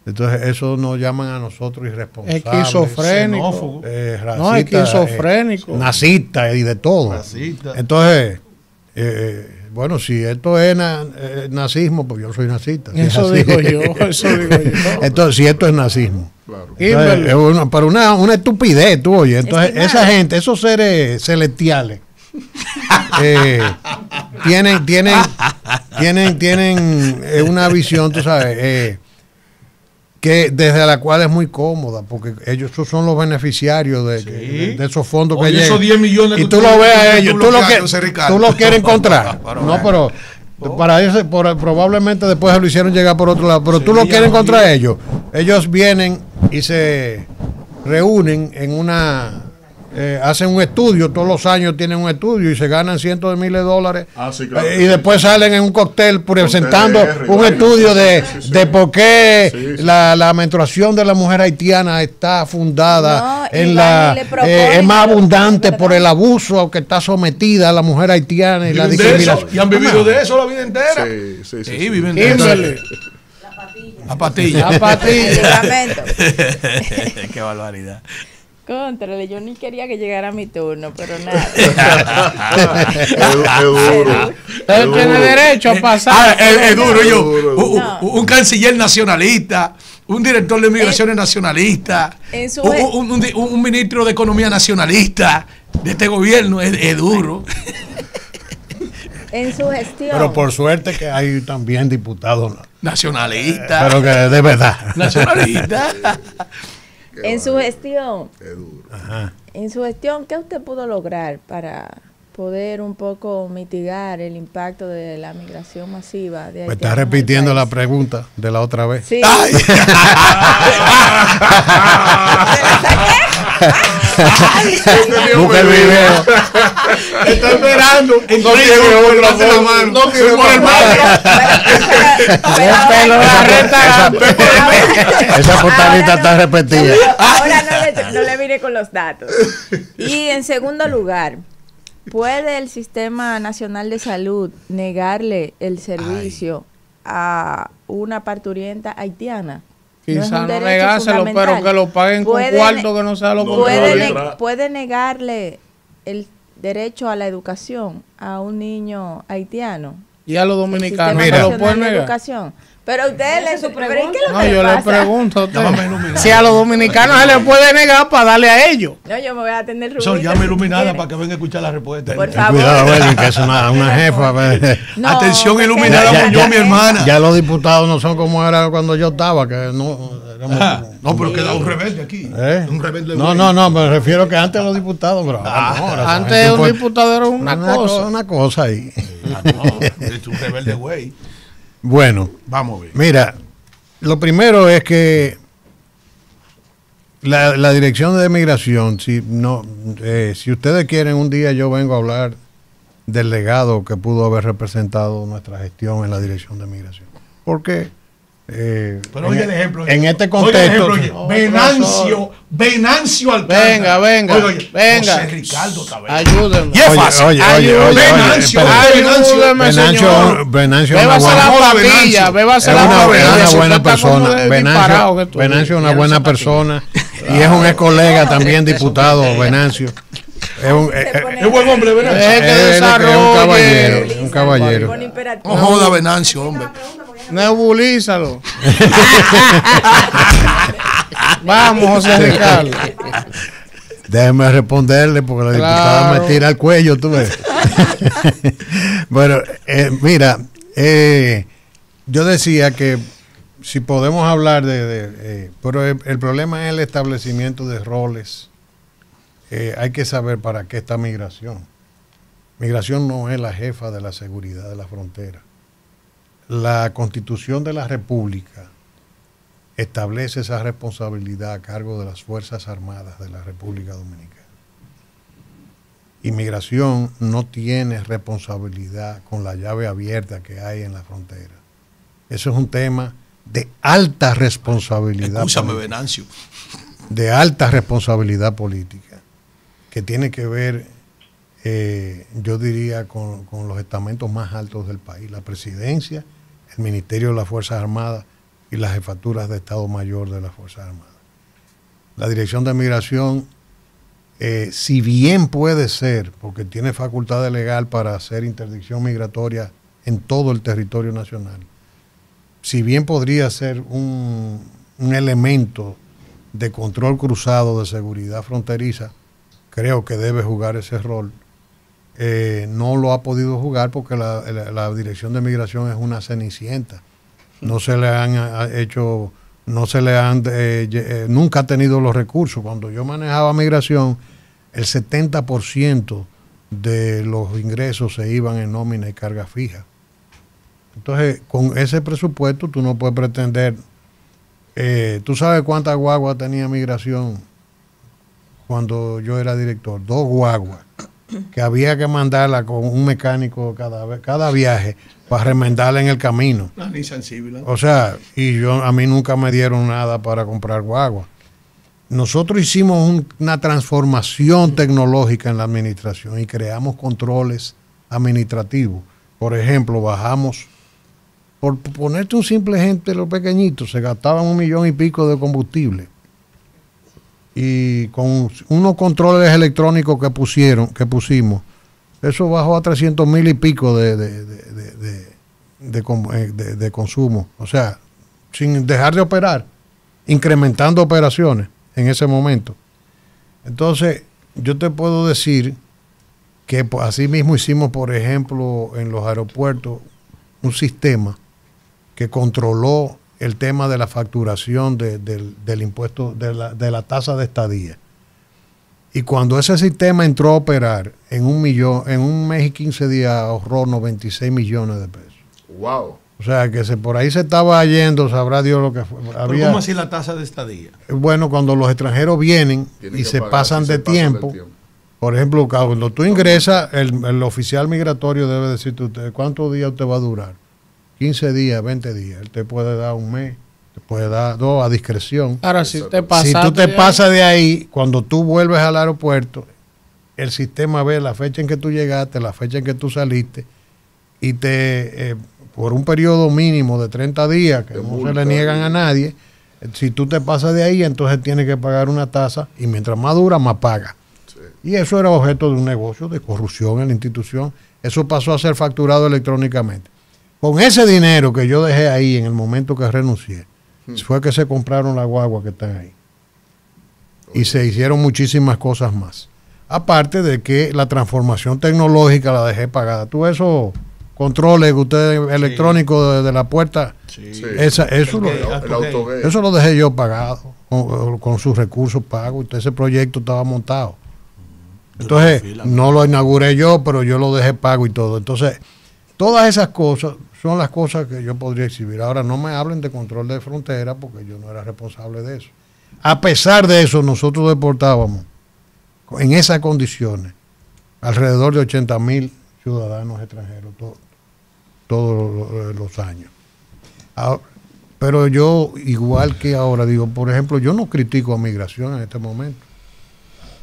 [SPEAKER 3] Entonces eso nos llaman a nosotros irresponsables,
[SPEAKER 2] esquizofrénico,
[SPEAKER 3] racistas,
[SPEAKER 2] esquizofrénico,
[SPEAKER 3] nazistas y de todo.
[SPEAKER 6] Racista.
[SPEAKER 3] Entonces, bueno, si esto es nazismo, pues yo soy nazista.
[SPEAKER 2] Eso digo yo.
[SPEAKER 3] Entonces, si esto es nazismo.
[SPEAKER 7] Claro.
[SPEAKER 3] Entonces, pero una estupidez, tú oye. Entonces, esa gente, esos seres celestiales, tienen una visión, tú sabes, que desde la cual es muy cómoda, porque ellos son los beneficiarios de esos fondos que llegan.
[SPEAKER 6] Esos 10 millones
[SPEAKER 3] y tú lo ves a ellos, tú lo quieres encontrar. No, pero para eso, probablemente después se lo hicieron llegar por otro lado, pero tú lo quieres encontrar a ellos. Ellos vienen y se reúnen en una... hacen un estudio, todos los años tienen un estudio y se ganan cientos de miles de dólares.
[SPEAKER 7] Sí, claro.
[SPEAKER 3] Y después salen en un cóctel presentando un estudio de por qué la menstruación de la mujer haitiana está fundada en es más abundante por el abuso que está sometida la mujer haitiana y la discriminación.
[SPEAKER 6] Y han vivido de eso la vida entera.
[SPEAKER 7] Sí,
[SPEAKER 6] viven de eso. La patilla.
[SPEAKER 8] Qué barbaridad.
[SPEAKER 5] Contrale, yo ni quería que llegara mi turno, pero nada.
[SPEAKER 7] Es duro.
[SPEAKER 2] Él tiene derecho a pasar.
[SPEAKER 6] Es duro. Un canciller nacionalista, un director de migraciones nacionalista, un ministro de economía nacionalista de este gobierno, es duro.
[SPEAKER 5] En su gestión.
[SPEAKER 3] Pero por suerte que hay también diputados
[SPEAKER 6] nacionalistas.
[SPEAKER 3] Pero que de verdad.
[SPEAKER 6] Nacionalistas.
[SPEAKER 5] En su gestión,
[SPEAKER 3] Ajá.
[SPEAKER 5] en su gestión, ¿qué usted pudo lograr para poder un poco mitigar el impacto de la migración masiva de Haití?
[SPEAKER 3] Me está repitiendo la pregunta de la otra vez.
[SPEAKER 5] Sí.
[SPEAKER 6] Ay.
[SPEAKER 3] Busca el video.
[SPEAKER 6] Está esperando. No tiene
[SPEAKER 3] Esa portalita está repetida.
[SPEAKER 5] Ahora no le vine con los datos. Y en segundo lugar, ¿puede el Sistema Nacional de Salud negarle el servicio a una parturienta haitiana?
[SPEAKER 2] Quizá no negárselo, pero que lo paguen con cuarto que no sea lo contrario.
[SPEAKER 5] ¿Puede negarle el derecho a la educación a un niño haitiano?
[SPEAKER 2] Y a los dominicanos,
[SPEAKER 5] ¿se
[SPEAKER 2] lo pueden negar?
[SPEAKER 5] Educación. Pero usted le pregunta.
[SPEAKER 2] No, yo le pregunto a usted. Si a los dominicanos se le puede negar para darle a ellos.
[SPEAKER 5] No, yo me voy a atender
[SPEAKER 6] Rubito. Llame Iluminada para que venga a escuchar la respuesta.
[SPEAKER 5] Por favor.
[SPEAKER 3] Cuidado, que es una jefa.
[SPEAKER 5] No,
[SPEAKER 6] atención, Iluminada, yo, mi hermana.
[SPEAKER 3] Ya los diputados no son como era cuando yo estaba, que no...
[SPEAKER 6] No, pero queda un rebelde aquí. Un rebelde.
[SPEAKER 3] No, me refiero que antes los diputados, bro.
[SPEAKER 2] Antes un diputado era una cosa.
[SPEAKER 3] Una cosa ahí.
[SPEAKER 6] Es un rebelde güey.
[SPEAKER 3] Bueno,
[SPEAKER 6] vamos a ver.
[SPEAKER 3] Mira, lo primero es que la Dirección de Migración, si ustedes quieren, un día yo vengo a hablar del legado que pudo haber representado nuestra gestión en la Dirección de Migración. Porque
[SPEAKER 6] pero oye el ejemplo.
[SPEAKER 3] En este contexto.
[SPEAKER 6] Venancio Alcántara.
[SPEAKER 2] Venga.
[SPEAKER 6] José Ricardo Tavera.
[SPEAKER 2] Ayúdenme.
[SPEAKER 6] Y es fácil.
[SPEAKER 3] Oye,
[SPEAKER 2] ayúdeme, señor.
[SPEAKER 3] Venancio
[SPEAKER 2] bébase la papilla, bébase la papilla.
[SPEAKER 3] Es una buena persona. Venancio es una buena persona. Y es un ex colega también, diputado, Venancio. Es
[SPEAKER 6] buen hombre, Venancio.
[SPEAKER 3] Es un caballero.
[SPEAKER 6] No joda, Venancio, hombre.
[SPEAKER 2] Nebulízalo. Vamos, José Ricardo.
[SPEAKER 3] Déjeme responderle porque la diputada me tira al cuello, tú ves. Bueno, mira, yo decía que si podemos hablar pero el problema es el establecimiento de roles. Hay que saber para qué está migración. Migración no es la jefa de la seguridad de la frontera. La Constitución de la República establece esa responsabilidad a cargo de las Fuerzas Armadas de la República Dominicana. Inmigración no tiene responsabilidad con la llave abierta que hay en la frontera. Eso es un tema de alta responsabilidad.
[SPEAKER 6] Escúchame, Venancio.
[SPEAKER 3] De alta responsabilidad política, que tiene que ver yo diría con los estamentos más altos del país, la presidencia, el Ministerio de las Fuerzas Armadas y las jefaturas de Estado Mayor de las Fuerzas Armadas. La Dirección de Migración, si bien puede ser, porque tiene facultad legal para hacer interdicción migratoria en todo el territorio nacional, si bien podría ser un elemento de control cruzado de seguridad fronteriza, creo que debe jugar ese rol. No lo ha podido jugar porque la Dirección de Migración es una cenicienta. No se le han hecho, nunca ha tenido los recursos. Cuando yo manejaba migración, el 70% de los ingresos se iban en nómina y carga fija. Entonces, con ese presupuesto tú no puedes pretender. ¿Tú sabes cuántas guaguas tenía migración cuando yo era director? 2 guaguas, que había que mandarla con un mecánico cada viaje para remendarla en el camino.
[SPEAKER 6] Ni sensible.
[SPEAKER 3] O sea, a mí nunca me dieron nada para comprar guagua. Nosotros hicimos una transformación tecnológica en la administración y creamos controles administrativos. Por ejemplo, bajamos, por ponerte un simple ejemplo, los pequeñitos, se gastaban 1 millón y pico de combustible. Y con unos controles electrónicos que pusimos, eso bajó a 300,000 y pico de consumo. O sea, sin dejar de operar, incrementando operaciones en ese momento. Entonces, yo te puedo decir que así mismo hicimos, por ejemplo, en los aeropuertos, un sistema que controló el tema de la facturación del impuesto, de la tasa de estadía. Y cuando ese sistema entró a operar, en un mes y 15 días ahorró 96 millones de pesos.
[SPEAKER 7] ¡Wow!
[SPEAKER 3] O sea, que por ahí se estaba yendo, sabrá Dios lo que fue.
[SPEAKER 6] ¿Pero cómo así la tasa de estadía?
[SPEAKER 3] Bueno, cuando los extranjeros vienen y se pasan de tiempo. Por ejemplo, cuando tú ingresas, el oficial migratorio debe decirte usted cuántos días usted va a durar. 15 días, 20 días. Él te puede dar un mes, te puede dar 2 a discreción.
[SPEAKER 2] Ahora, si tú te
[SPEAKER 3] pasas de ahí, cuando tú vuelves al aeropuerto, el sistema ve la fecha en que tú llegaste, la fecha en que tú saliste, y por un periodo mínimo de 30 días, que no se le niegan a nadie, si tú te pasas de ahí, entonces tienes que pagar una tasa, y mientras más dura, más paga. Sí. Y eso era objeto de un negocio de corrupción en la institución. Eso pasó a ser facturado electrónicamente. Con ese dinero que yo dejé ahí en el momento que renuncié, fue que se compraron las guaguas que están ahí. Y se hicieron muchísimas cosas más. Aparte de que la transformación tecnológica la dejé pagada. Tú esos controles que ustedes electrónicos de la puerta, eso lo dejé yo pagado, con sus recursos pagos. Ese proyecto estaba montado. Entonces, no lo inauguré yo, pero yo lo dejé pago y todo. Entonces, todas esas cosas son las cosas que yo podría exhibir. Ahora, no me hablen de control de frontera porque yo no era responsable de eso. A pesar de eso, nosotros deportábamos en esas condiciones alrededor de 80,000 ciudadanos extranjeros todos los años. Ahora, pero yo, igual que ahora, digo, por ejemplo, yo no critico a Migración en este momento.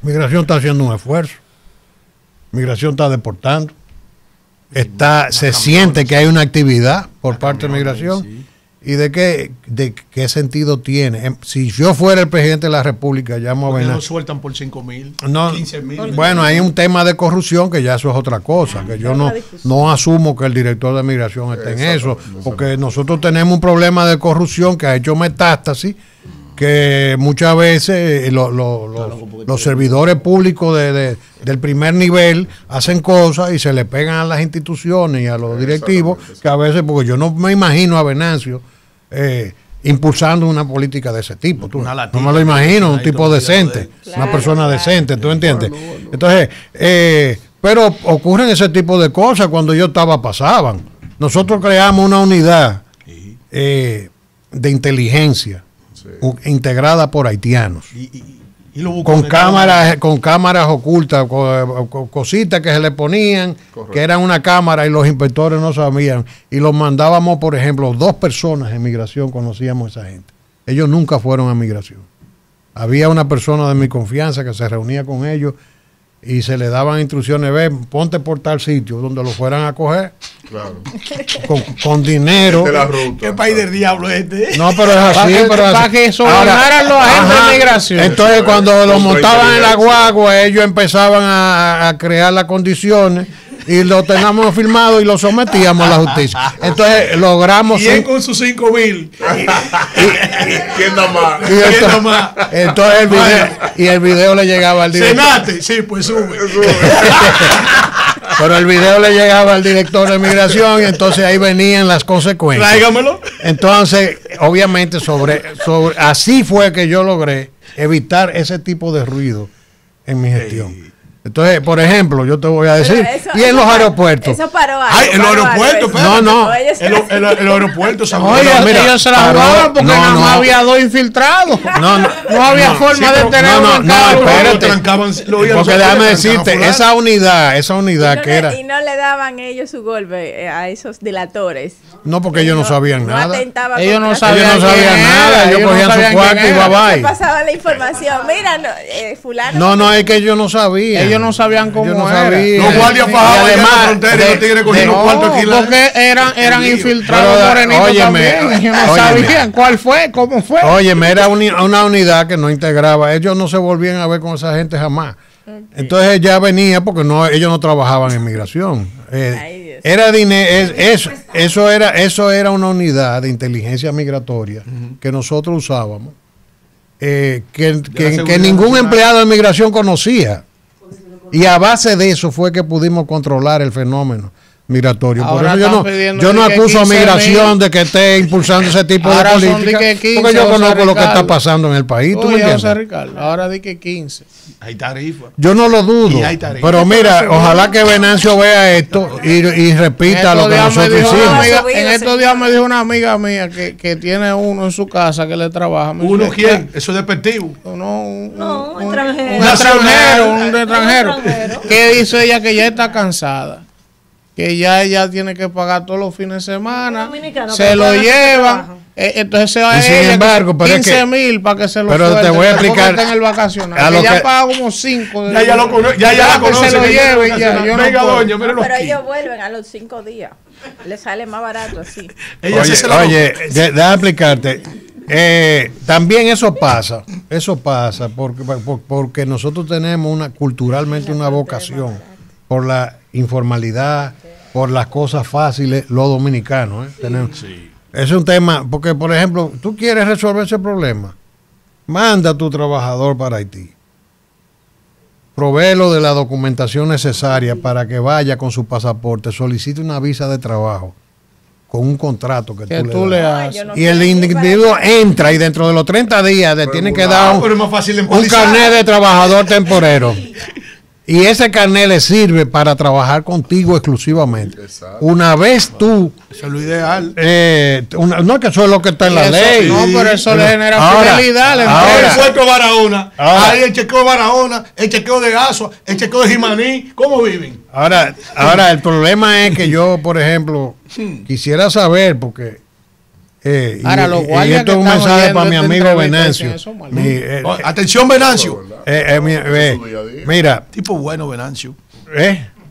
[SPEAKER 3] Migración está haciendo un esfuerzo. Migración está deportando. Se siente que hay una actividad por parte de Migración. Sí. ¿Y de qué sentido tiene? Si yo fuera el presidente de la República, llamo a Venancio.
[SPEAKER 6] Lo sueltan por 5,000, 15,000.
[SPEAKER 3] Bueno, hay un tema de corrupción que ya eso es otra cosa, que yo no asumo que el director de Migración esté en eso, porque nosotros tenemos un problema de corrupción que ha hecho metástasis, que muchas veces los servidores públicos del primer nivel hacen cosas y se le pegan a las instituciones y a los directivos, que a veces, porque yo no me imagino a Venancio impulsando una política de ese tipo. No me lo imagino, un tipo decente, una persona decente, ¿tú entiendes? Entonces, pero ocurren ese tipo de cosas. Cuando yo estaba, pasaban. Nosotros creamos una unidad de inteligencia integrada por haitianos, con cámaras ocultas, cositas que se le ponían, que eran una cámara y los inspectores no sabían, y los mandábamos, por ejemplo, 2 personas en Migración conocíamos a esa gente. Ellos nunca fueron a Migración. Había una persona de mi confianza que se reunía con ellos y se le daban instrucciones, ve, ponte por tal sitio donde lo fueran a coger.
[SPEAKER 7] Claro.
[SPEAKER 3] Con dinero.
[SPEAKER 7] De la ruta.
[SPEAKER 6] ¿Qué país del diablo es este?
[SPEAKER 3] No, pero es así.
[SPEAKER 2] Para que sobornaran los agentes de migración.
[SPEAKER 3] Entonces, cuando lo montaban en la guagua, ellos empezaban a crear las condiciones y lo teníamos firmado y lo sometíamos a la justicia. Entonces, logramos...
[SPEAKER 6] Y él con sus 5,000.
[SPEAKER 7] ¿Quién da más?
[SPEAKER 3] Entonces, el video le llegaba al director.
[SPEAKER 6] Senate, sí, pues sube.
[SPEAKER 3] Pero el video le llegaba al director de migración y entonces ahí venían las consecuencias.
[SPEAKER 6] Tráigamelo.
[SPEAKER 3] Entonces, obviamente, así fue que yo logré evitar ese tipo de ruido en mi gestión. Entonces, por ejemplo, yo te voy a decir, y en los aeropuertos.
[SPEAKER 5] Eso paró algo.
[SPEAKER 6] Ay, en los aeropuertos,
[SPEAKER 3] no.
[SPEAKER 6] El aeropuerto,
[SPEAKER 2] Oye, mira, ellos se la jugaban porque nada más había 2 infiltrados. No había forma de tener
[SPEAKER 3] espérate. Porque déjame decirte, esa unidad que era.
[SPEAKER 5] Y no le daban ellos su golpe a esos delatores.
[SPEAKER 3] No, porque ellos no sabían nada.
[SPEAKER 2] Ellos no sabían
[SPEAKER 3] nada. Ellos cogían su cuarto y bye.
[SPEAKER 5] Pasaba la información. Mira, fulano.
[SPEAKER 3] No, es que ellos no sabían.
[SPEAKER 2] Ellos no sabían cómo era.
[SPEAKER 6] Los guardias fajaban en la frontera y los tigres cogían los cuartos aquí.
[SPEAKER 2] Porque eran infiltrados morenitos también. Ellos no sabían cuál fue, cómo fue.
[SPEAKER 3] Óyeme, era una unidad que no integraba. Ellos no se volvían a ver con esa gente jamás. Entonces ya venía porque ellos no trabajaban en migración. Era dinero, eso era una unidad de inteligencia migratoria que nosotros usábamos, que ningún empleado de migración conocía. Y a base de eso fue que pudimos controlar el fenómeno migratorio.
[SPEAKER 2] Ahora
[SPEAKER 3] por eso yo no acuso a migración de que esté impulsando ese tipo de política, porque yo conozco lo que está pasando en el país. ¿Tú me entiendes?
[SPEAKER 2] Ricardo, ahora di que 15.
[SPEAKER 6] Hay tarifa.
[SPEAKER 3] Yo no lo dudo, pero mira, ojalá que Venancio vea esto y repita lo que nosotros hicimos.
[SPEAKER 2] En estos días me dijo una amiga mía que tiene uno en su casa que le trabaja.
[SPEAKER 6] ¿Uno quién? Eso es despectivo.
[SPEAKER 2] Un extranjero. Que dice ella que ya está cansada, que ya ella tiene que pagar todos los fines de semana, se lo llevan, entonces se va a ella 15,000 para que se lo
[SPEAKER 3] pero te voy a explicar
[SPEAKER 2] en el vacacional, que ya paga como 5
[SPEAKER 6] ya la conoce,
[SPEAKER 2] se lo lleven ya, yo
[SPEAKER 6] venga,
[SPEAKER 2] no
[SPEAKER 6] doña,
[SPEAKER 5] pero ellos vuelven a los 5 días, les sale más barato así.
[SPEAKER 3] Oye, déjame explicarte. También eso pasa porque nosotros tenemos culturalmente una vocación por la informalidad, por las cosas fáciles, los dominicanos. Es un tema, porque por ejemplo, tú quieres resolver ese problema, manda a tu trabajador para Haití, provéelo de la documentación necesaria para que vaya con su pasaporte, solicite una visa de trabajo con un contrato que tú le haces. Y el individuo entra y dentro de los 30 días le tiene que dar un carnet de trabajador temporero. Y ese carnet le sirve para trabajar contigo exclusivamente. Exacto. Una vez tú...
[SPEAKER 6] Eso es lo ideal.
[SPEAKER 3] No es que eso es lo que está en la ley.
[SPEAKER 2] No, pero eso le genera fidelidad.
[SPEAKER 6] El puerto de Barahona, hay el chequeo de Barahona, el chequeo de Gasua, el chequeo de Jimaní. ¿Cómo viven?
[SPEAKER 3] Ahora el problema es que yo, por ejemplo, quisiera saber, porque... y esto es un mensaje para mi amigo Venancio.
[SPEAKER 6] Atención, Venancio.
[SPEAKER 3] Mira.
[SPEAKER 6] Tipo bueno, Venancio.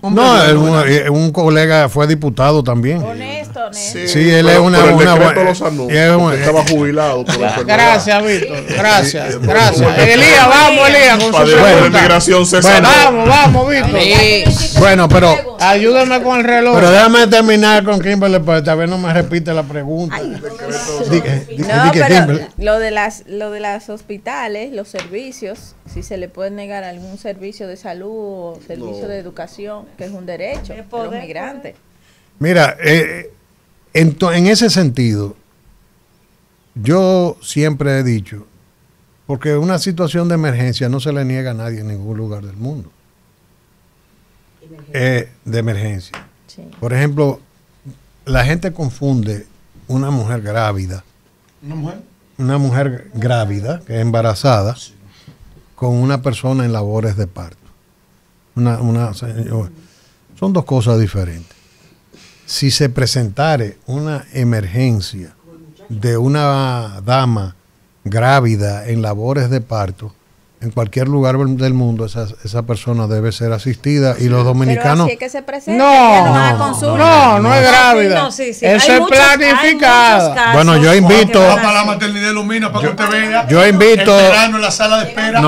[SPEAKER 3] Un colega fue diputado también.
[SPEAKER 5] Honesto.
[SPEAKER 3] Sí, él es una
[SPEAKER 7] estaba jubilado.
[SPEAKER 2] Gracias, Víctor. Gracias. Elías, vamos, Elías, con su pregunta. Vamos, Víctor.
[SPEAKER 3] Bueno, pero
[SPEAKER 2] ayúdame con el reloj.
[SPEAKER 3] Pero déjame terminar con Kimberly, porque tal vez no me repite la pregunta.
[SPEAKER 5] Lo de las hospitales, los servicios, si se le puede negar algún servicio de salud o servicio de educación, que es un derecho de los migrantes.
[SPEAKER 3] Mira, en ese sentido, yo siempre he dicho, porque una situación de emergencia no se le niega a nadie en ningún lugar del mundo. De emergencia. Sí. Por ejemplo, la gente confunde una mujer grávida. Una mujer grávida, que es embarazada, sí, con una persona en labores de parto. Son dos cosas diferentes. Si se presentare una emergencia de una dama grávida en labores de parto, en cualquier lugar del mundo esa persona debe ser asistida y los dominicanos...
[SPEAKER 5] Pero así es que se presenta,
[SPEAKER 2] no es grávida. Eso es planificado.
[SPEAKER 3] Bueno, yo invito...
[SPEAKER 6] Va para la maternidad Ilumina para que usted vea.
[SPEAKER 3] Yo invito...
[SPEAKER 6] En la sala de espera.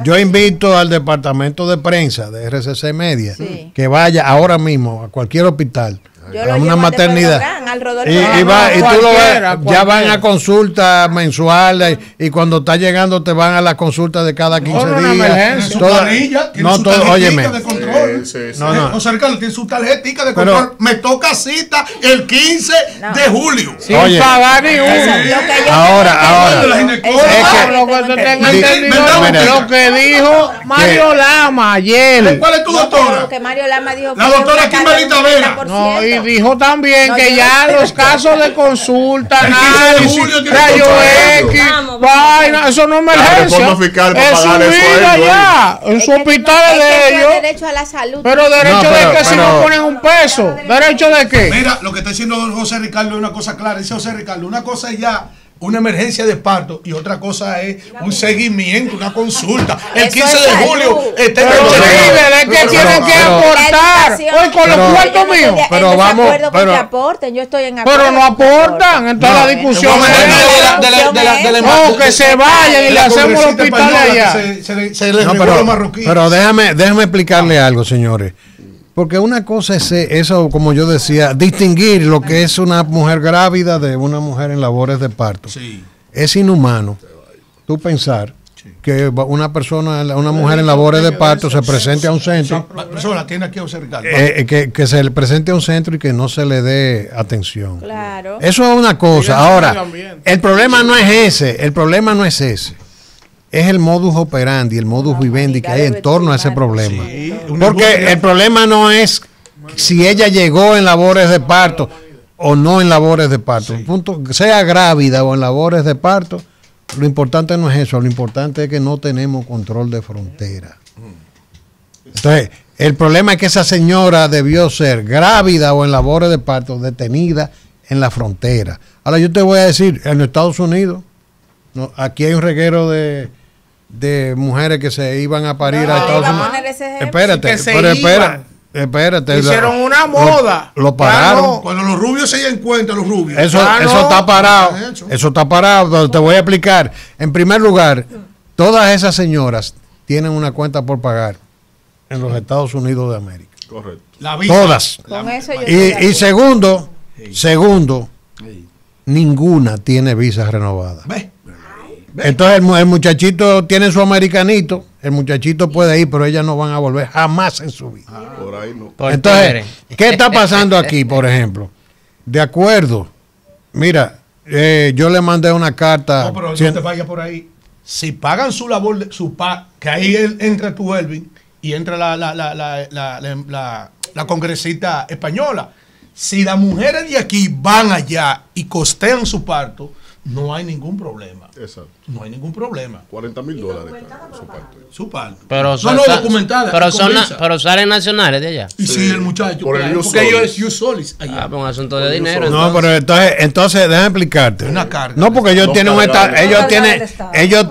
[SPEAKER 3] Yo invito al departamento de prensa de RCC Media que vaya ahora mismo a cualquier hospital, a una maternidad, y tú lo ves, ya van a consultas mensuales y cuando está llegando te van a las consultas de cada 15 días. Óyeme.
[SPEAKER 6] José Ricardo tiene su tarjetita de control. Me toca cita el 15 de julio.
[SPEAKER 2] Sin pagar ni uno.
[SPEAKER 3] Ahora.
[SPEAKER 2] Lo que dijo Mario Lama ayer.
[SPEAKER 6] ¿Cuál es tu doctora? La doctora Kimberlita Vera.
[SPEAKER 2] No, y dijo también que ya los casos de consulta, análisis, rayo X, vaina, eso no es emergencia. Es su vida ya, en su hospital de ellos.
[SPEAKER 5] Derecho a la salud.
[SPEAKER 2] Pero derecho de que si no ponen un peso, ¿derecho de qué?
[SPEAKER 6] Mira, lo que está diciendo José Ricardo es una cosa clara. Dice José Ricardo, una cosa es ya una emergencia de parto y otra cosa es un seguimiento, una consulta. El 15 de julio
[SPEAKER 2] ¿de qué tienen que aportar? Hoy con los cuartos míos.
[SPEAKER 3] Pero vamos,
[SPEAKER 5] yo estoy en acuerdo.
[SPEAKER 2] Pero no aportan, entonces la discusión que se vayan y le hacemos el hospital allá.
[SPEAKER 3] Pero déjame explicarle algo, señores. Porque una cosa es eso, como yo decía, distinguir lo que es una mujer grávida de una mujer en labores de parto. Sí. Es inhumano tú pensar que una mujer en labores de parto se presente a un centro. Que se le presente a un centro y que no se le dé atención.
[SPEAKER 5] Claro.
[SPEAKER 3] Eso es una cosa. Ahora, el problema no es ese. Es el modus operandi, el modus vivendi que hay en torno a ese problema. Porque el problema no es si ella llegó en labores de parto o no en labores de parto. Punto, sea grávida o en labores de parto, lo importante no es eso. Lo importante es que no tenemos control de frontera. Entonces, el problema es que esa señora debió ser grávida o en labores de parto, detenida en la frontera. Ahora yo te voy a decir, en los Estados Unidos, aquí hay un reguero de mujeres que se iban a parir a Estados Unidos. Espérate.
[SPEAKER 2] Hicieron una moda.
[SPEAKER 3] Lo pararon.
[SPEAKER 6] Cuando los rubios se den cuenta, los rubios.
[SPEAKER 3] Eso está parado. Eso está parado. Te voy a explicar. En primer lugar, todas esas señoras tienen una cuenta por pagar en los Estados Unidos de América.
[SPEAKER 7] Correcto.
[SPEAKER 3] Todas. Y segundo, ninguna tiene visa renovada. Entonces el muchachito tiene su americanito, el muchachito puede ir, pero ellas no van a volver jamás en su vida.
[SPEAKER 7] Por ahí no.
[SPEAKER 3] Entonces, ¿qué está pasando aquí, por ejemplo? De acuerdo, mira, yo le mandé una carta.
[SPEAKER 6] No, pero no te vayas por ahí. Si pagan su labor, que ahí entra tu Elvin y entra la congresista española. Si las mujeres de aquí van allá y costean su parto, no hay ningún problema.
[SPEAKER 7] Exacto.
[SPEAKER 6] No hay ningún problema.
[SPEAKER 7] $40,000
[SPEAKER 6] su parto.
[SPEAKER 1] Pero
[SPEAKER 6] documentada.
[SPEAKER 1] Pero salen nacionales de allá.
[SPEAKER 6] Y sí, el muchacho.
[SPEAKER 7] Porque
[SPEAKER 6] ellos es Ius Solis allá.
[SPEAKER 1] Pues un asunto de dinero.
[SPEAKER 3] No, pero entonces déjame explicarte.
[SPEAKER 6] Una carga.
[SPEAKER 3] No, porque ellos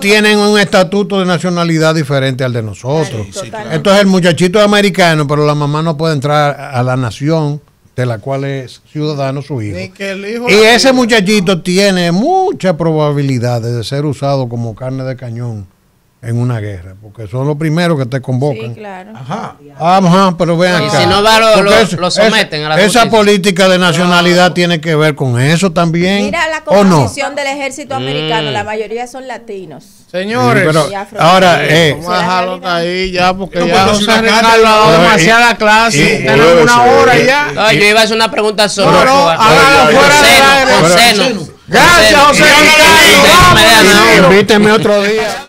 [SPEAKER 3] tienen un estatuto de nacionalidad diferente al de nosotros.
[SPEAKER 6] Sí, claro.
[SPEAKER 3] Entonces el muchachito es americano, pero la mamá no puede entrar a la nación de la cual es ciudadano su hijo. Y ese muchachito tiene mucha probabilidad de ser usado como carne de cañón en una guerra, porque son los primeros que te convocan.
[SPEAKER 5] Sí, claro.
[SPEAKER 3] Ajá, pero vean acá.
[SPEAKER 1] Y si no va, lo someten a la
[SPEAKER 3] esa
[SPEAKER 1] justicia.
[SPEAKER 3] política de nacionalidad tiene que ver con eso también.
[SPEAKER 5] Mira la
[SPEAKER 3] ¿o no?
[SPEAKER 5] composición del ejército americano, la mayoría son latinos.
[SPEAKER 2] Señores,
[SPEAKER 3] pero ahora
[SPEAKER 2] vamos a dejarlo ahí ya, porque ya José Ricardo ha dado demasiada clase. Tenemos una hora ya.
[SPEAKER 1] No, yo iba a hacer una pregunta sobre
[SPEAKER 2] Gracias, José Ricardo.
[SPEAKER 3] Invíteme otro día.